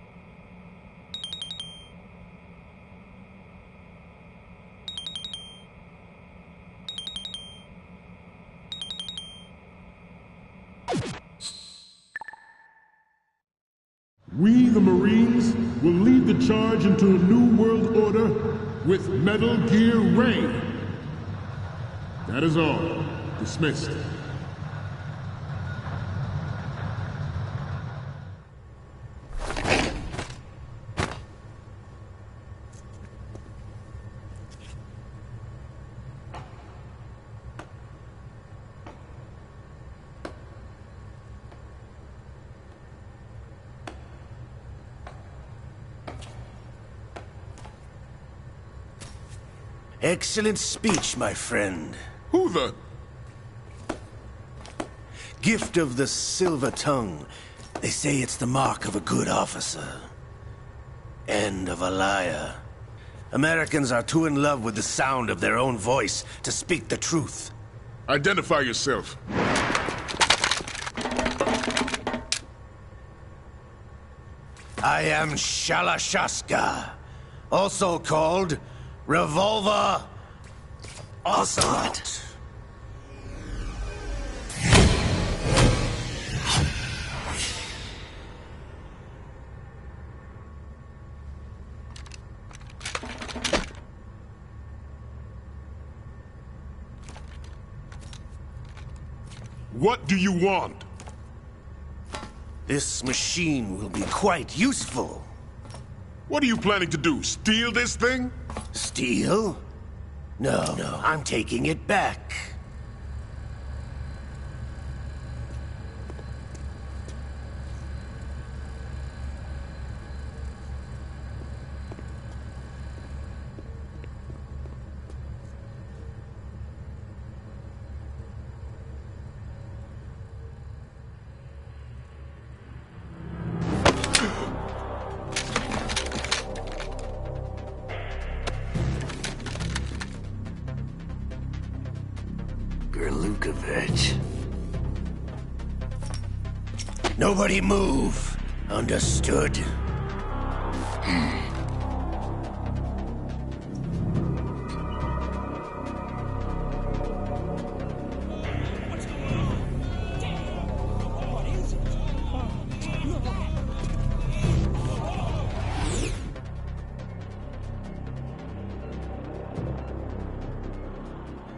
S10: We, the Marines, will lead the charge into a new world order with Metal Gear Ray. That is all. Dismissed.
S9: Excellent speech, my friend.
S6: Who the...
S9: Gift of the silver tongue. They say it's the mark of a good officer. And of a liar. Americans are too in love with the sound of their own voice to speak the truth.
S6: Identify yourself.
S9: I am Shalashaska, also called Revolver Ocelot.
S6: What do you want?
S9: This machine will be quite useful.
S6: What are you planning to do? Steal this thing?
S9: Steal? No, I'm taking it back. Gerlukovich. Nobody move. Understood?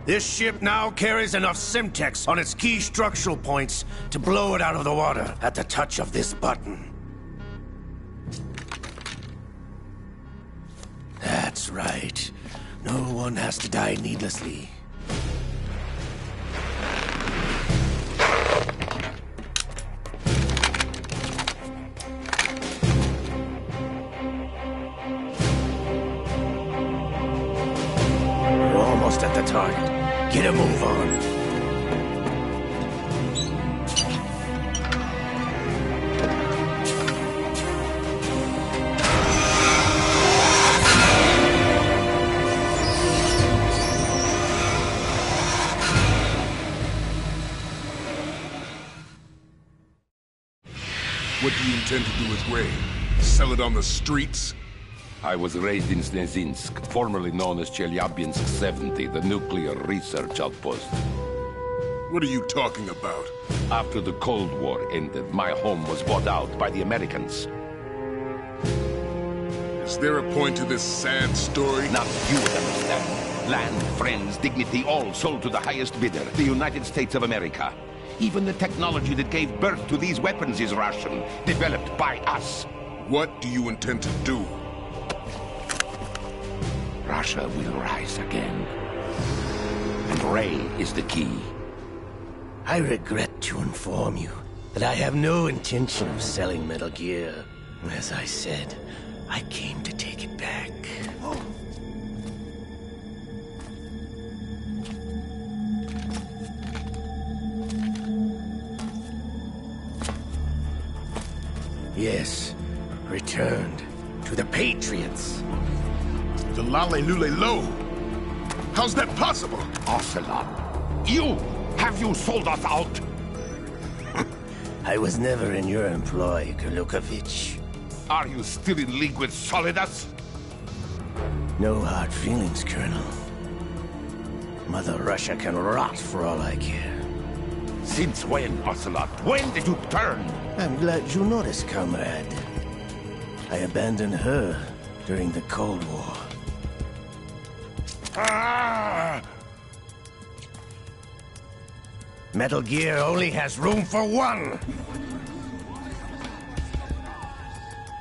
S9: This ship now carries enough Simtex on its key structural points to blow it out of the water at the touch of this button. That's right. No one has to die needlessly. We're almost at the target. Get a move on.
S10: What do you intend to do with Ray? Sell it on the streets?
S6: I was raised in Snezinsk, formerly known as Chelyabinsk 70, the nuclear research outpost.
S10: What are you talking about?
S6: After the Cold War ended, my home was bought out by the Americans.
S10: Is there a point to this sad story?
S6: Now you would understand. Land, friends, dignity, all sold to the highest bidder, the United States of America. Even the technology that gave birth to these weapons is Russian, developed by us.
S10: What do you intend to do?
S6: Russia will rise again. And Ray is the key.
S9: I regret to inform you that I have no intention of selling Metal Gear. As I said, I came to take it back. Yes, returned to the Patriots.
S10: The Lale Lule Lo? How's that possible?
S6: Ocelot, have you sold us out?
S9: I was never in your employ, Gurlukovich.
S6: Are you still in league with Solidas?
S9: No hard feelings, Colonel. Mother Russia can rot for all I care.
S6: Since when, Ocelot? When did you turn?
S9: I'm glad you noticed, comrade. I abandoned her during the Cold War.
S6: Ah!
S9: Metal Gear only has room for one!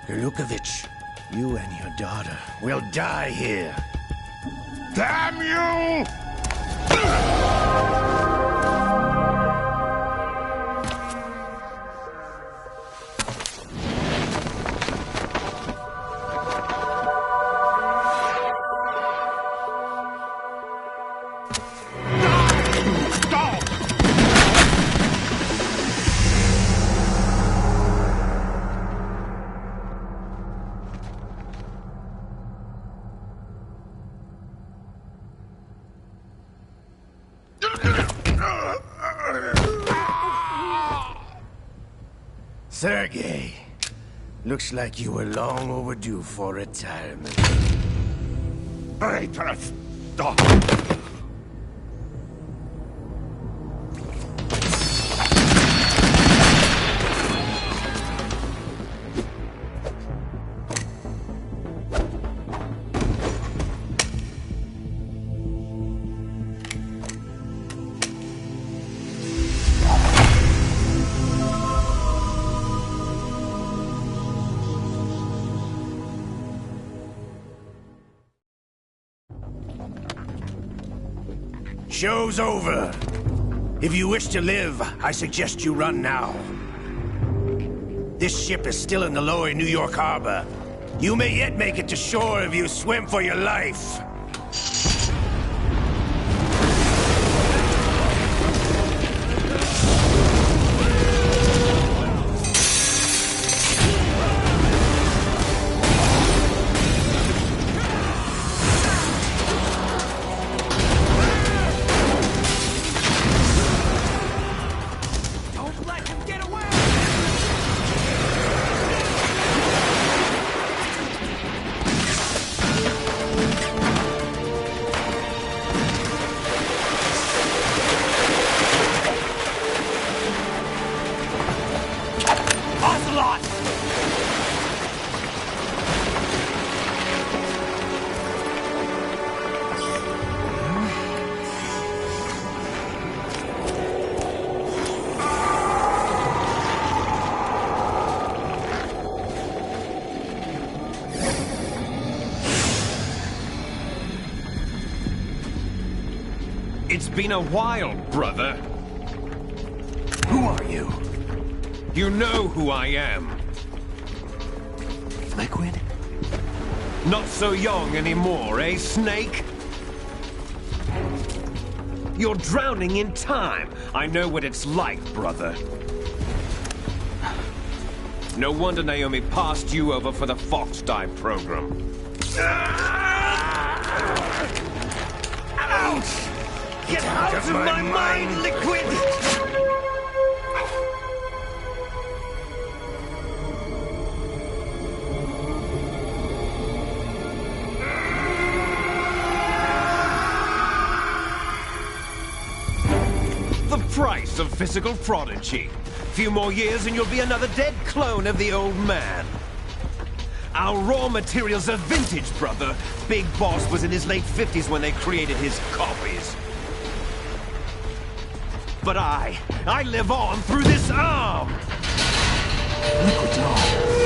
S9: Gurlukovich, you and your daughter will die here.
S6: Damn you!
S9: Sergei, looks like you were long overdue for retirement.
S6: Traitorous dog!
S9: Show's over. If you wish to live, I suggest you run now. This ship is still in the lower New York harbor. You may yet make it to shore if you swim for your life.
S11: It's been a while, brother.
S2: Who are you?
S11: You know who I am.
S2: Liquid?
S11: Not so young anymore, eh, Snake? You're drowning in time. I know what it's like, brother. No wonder Naomi passed you over for the Fox Die program. Ouch! Get out of my mind, Liquid! The price of physical prodigy. Few more years and you'll be another dead clone of the old man. Our raw materials are vintage, brother. Big Boss was in his late 50s when they created his copies. But I live on through this arm!
S2: Liquid's arm.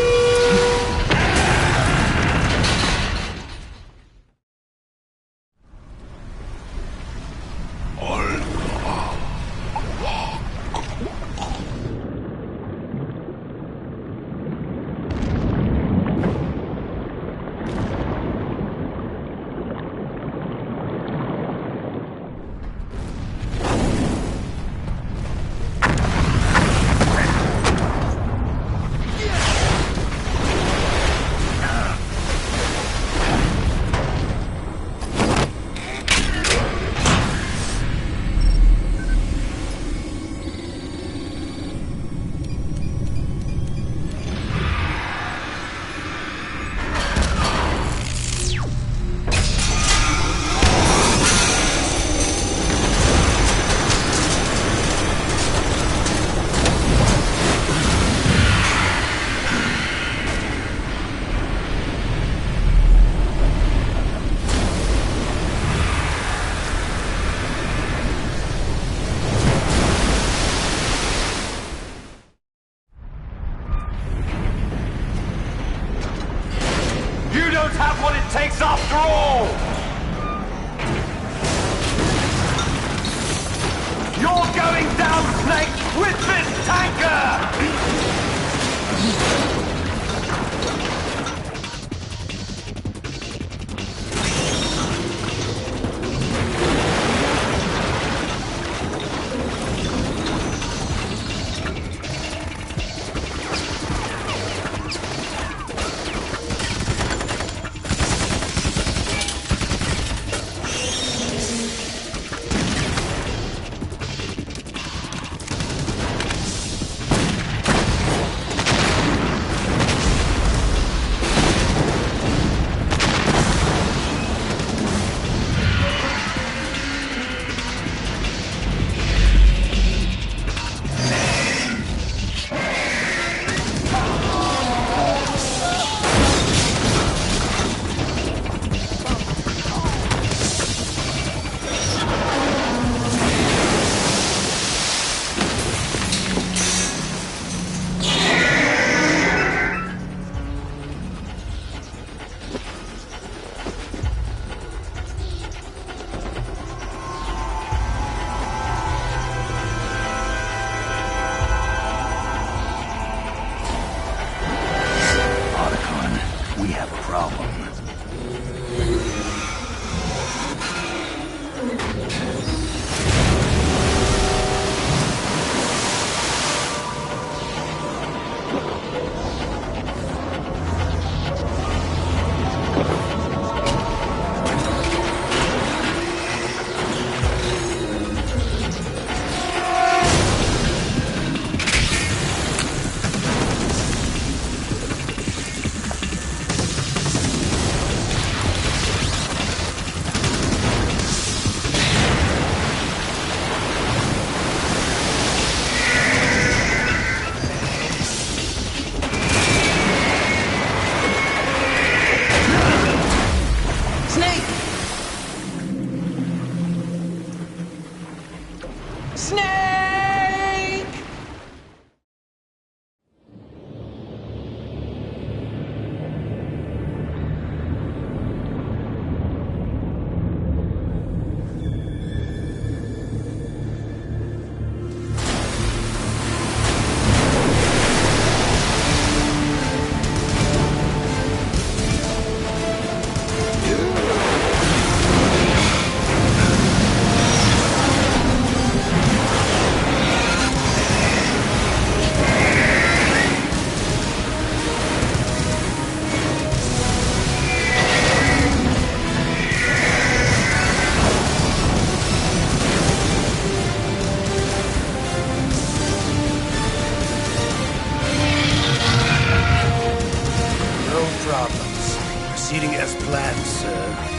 S9: problems. Proceeding as planned, sir.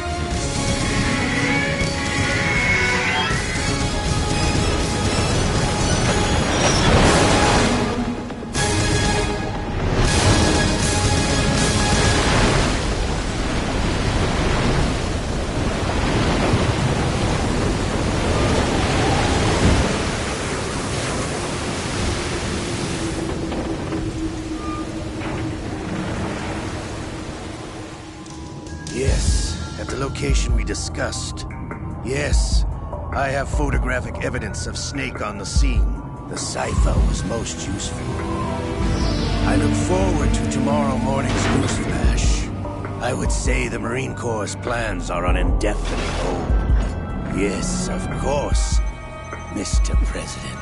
S9: Yes, at the location we discussed. Yes, I have photographic evidence of Snake on the scene. The cipher was most useful. I look forward to tomorrow morning's news flash. I would say the Marine Corps' plans are on indefinite hold. Yes, of course, Mr. President.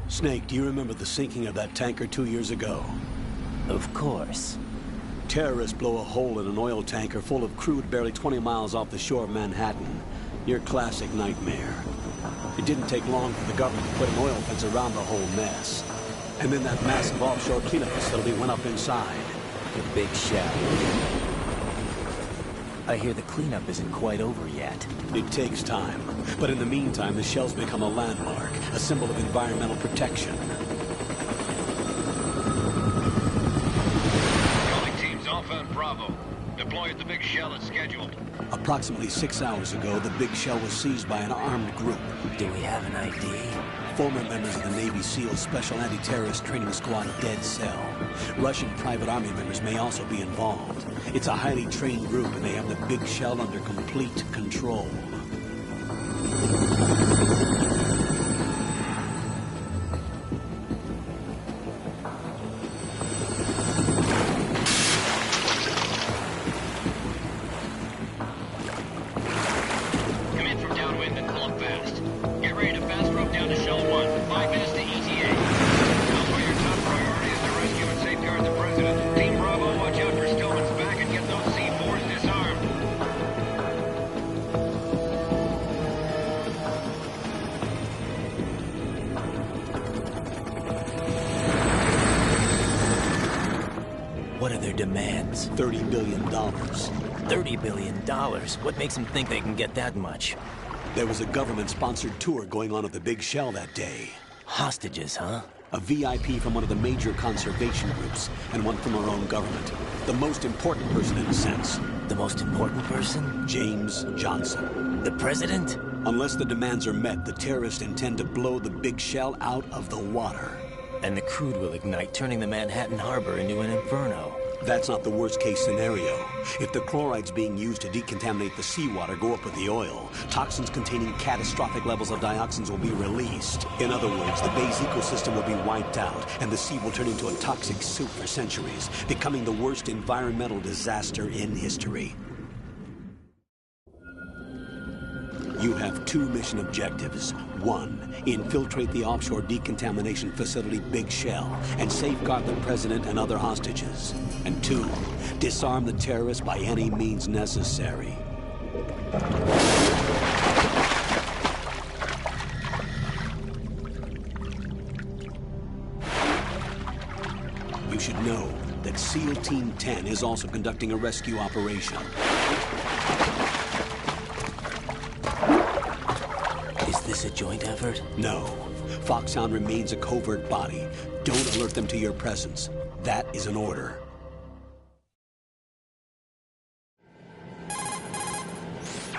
S12: Snake, do you remember the sinking of that tanker 2 years ago?
S13: Of course.
S12: Terrorists blow a hole in an oil tanker full of crude barely 20 miles off the shore of Manhattan. Your classic nightmare. It didn't take long for the government to put an oil fence around the whole mess. And then that massive offshore cleanup facility went up inside.
S13: The Big Shell. I hear the cleanup isn't quite over yet.
S12: It takes time. But in the meantime, the shell's become a landmark, a symbol of environmental protection.
S8: Calling teams Alpha and Bravo. Deploy at the Big Shell as scheduled.
S12: Approximately 6 hours ago, the Big Shell was seized by an armed group.
S13: Do we have an ID?
S12: Former members of the Navy SEALs Special Anti-Terrorist Training Squad Dead Cell. Russian private army members may also be involved. It's a highly trained group, and they have the Big Shell under complete control.
S13: What are their demands?
S12: $30 billion.
S13: $30 billion? What makes them think they can get that much?
S12: There was a government-sponsored tour going on at the Big Shell that day.
S13: Hostages, huh?
S12: A VIP from one of the major conservation groups, and one from our own government. The most important person in a sense.
S13: The most important person?
S12: James Johnson.
S13: The president?
S12: Unless the demands are met, the terrorists intend to blow the Big Shell out of the water.
S13: And the crude will ignite, turning the Manhattan Harbor into an inferno.
S12: That's not the worst-case scenario. If the chlorides being used to decontaminate the seawater go up with the oil, toxins containing catastrophic levels of dioxins will be released. In other words, the bay's ecosystem will be wiped out, and the sea will turn into a toxic soup for centuries, becoming the worst environmental disaster in history. You have two mission objectives. 1, infiltrate the offshore decontamination facility Big Shell and safeguard the president and other hostages. And 2, disarm the terrorists by any means necessary. You should know that SEAL Team 10 is also conducting a rescue operation.
S13: Is this a joint effort?
S12: No. Foxhound remains a covert body. Don't alert them to your presence. That is an order.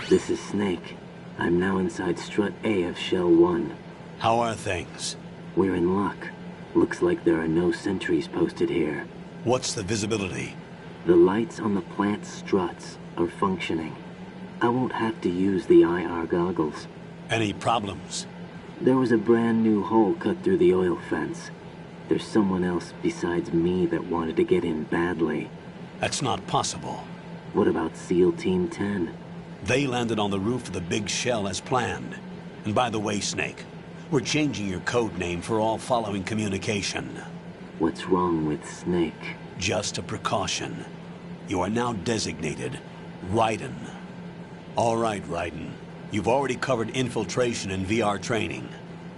S14: This is Snake. I'm now inside Strut A of Shell 1.
S12: How are things?
S14: We're in luck. Looks like there are no sentries posted here.
S12: What's the visibility?
S14: The lights on the plant's struts are functioning. I won't have to use the IR goggles.
S12: Any problems?
S14: There was a brand new hole cut through the oil fence. There's someone else besides me that wanted to get in badly.
S12: That's not possible.
S14: What about SEAL Team 10?
S12: They landed on the roof of the big shell as planned. And by the way, Snake, we're changing your code name for all following communication.
S14: What's wrong with Snake?
S12: Just a precaution. You are now designated Raiden. All right, Raiden. You've already covered infiltration and VR training.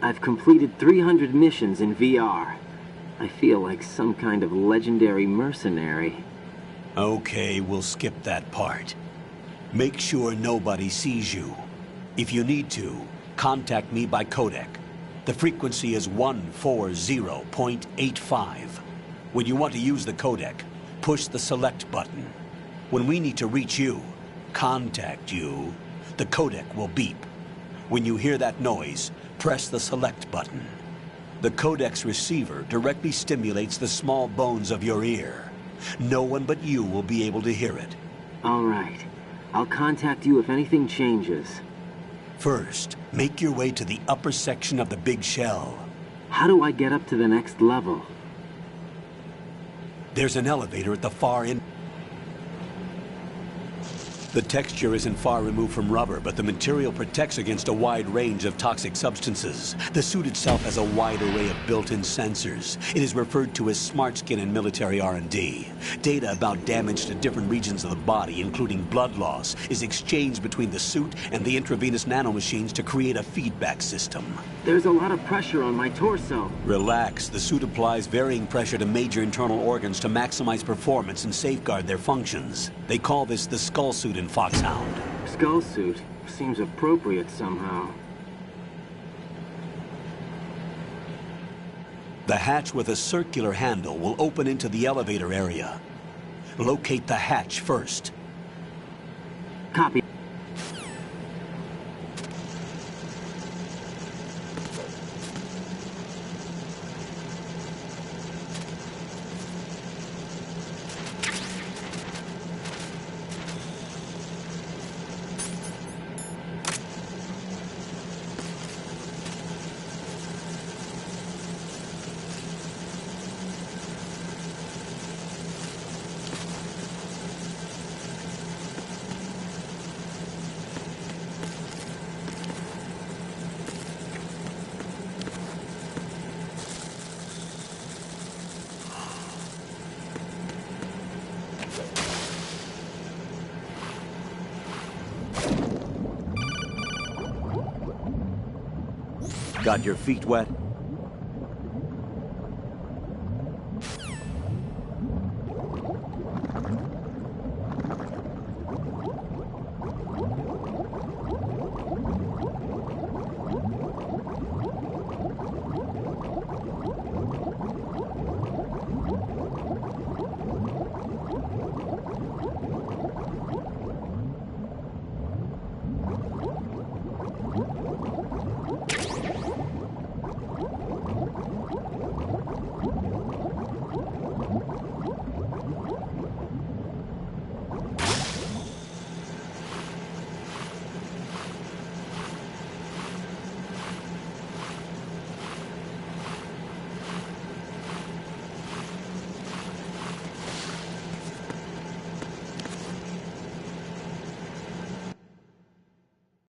S14: I've completed 300 missions in VR. I feel like some kind of legendary mercenary.
S12: Okay, we'll skip that part. Make sure nobody sees you. If you need to, contact me by codec. The frequency is 140.85. When you want to use the codec, push the select button. When we need to reach you, contact you, the codec will beep. When you hear that noise, press the select button. The codec's receiver directly stimulates the small bones of your ear. No one but you will be able to hear it.
S14: All right. I'll contact you if anything changes.
S12: First, make your way to the upper section of the big shell.
S14: How do I get up to the next level?
S12: There's an elevator at the far end. The texture isn't far removed from rubber, but the material protects against a wide range of toxic substances. The suit itself has a wide array of built-in sensors. It is referred to as smart skin in military R&D. Data about damage to different regions of the body, including blood loss, is exchanged between the suit and the intravenous nanomachines to create a feedback system.
S14: There's a lot of pressure on my torso.
S12: Relax. The suit applies varying pressure to major internal organs to maximize performance and safeguard their functions. They call this the skull suit in Foxhound.
S14: Skull suit seems appropriate somehow.
S12: The hatch with a circular handle will open into the elevator area. Locate the hatch first.
S14: Copy.
S2: Got your feet wet?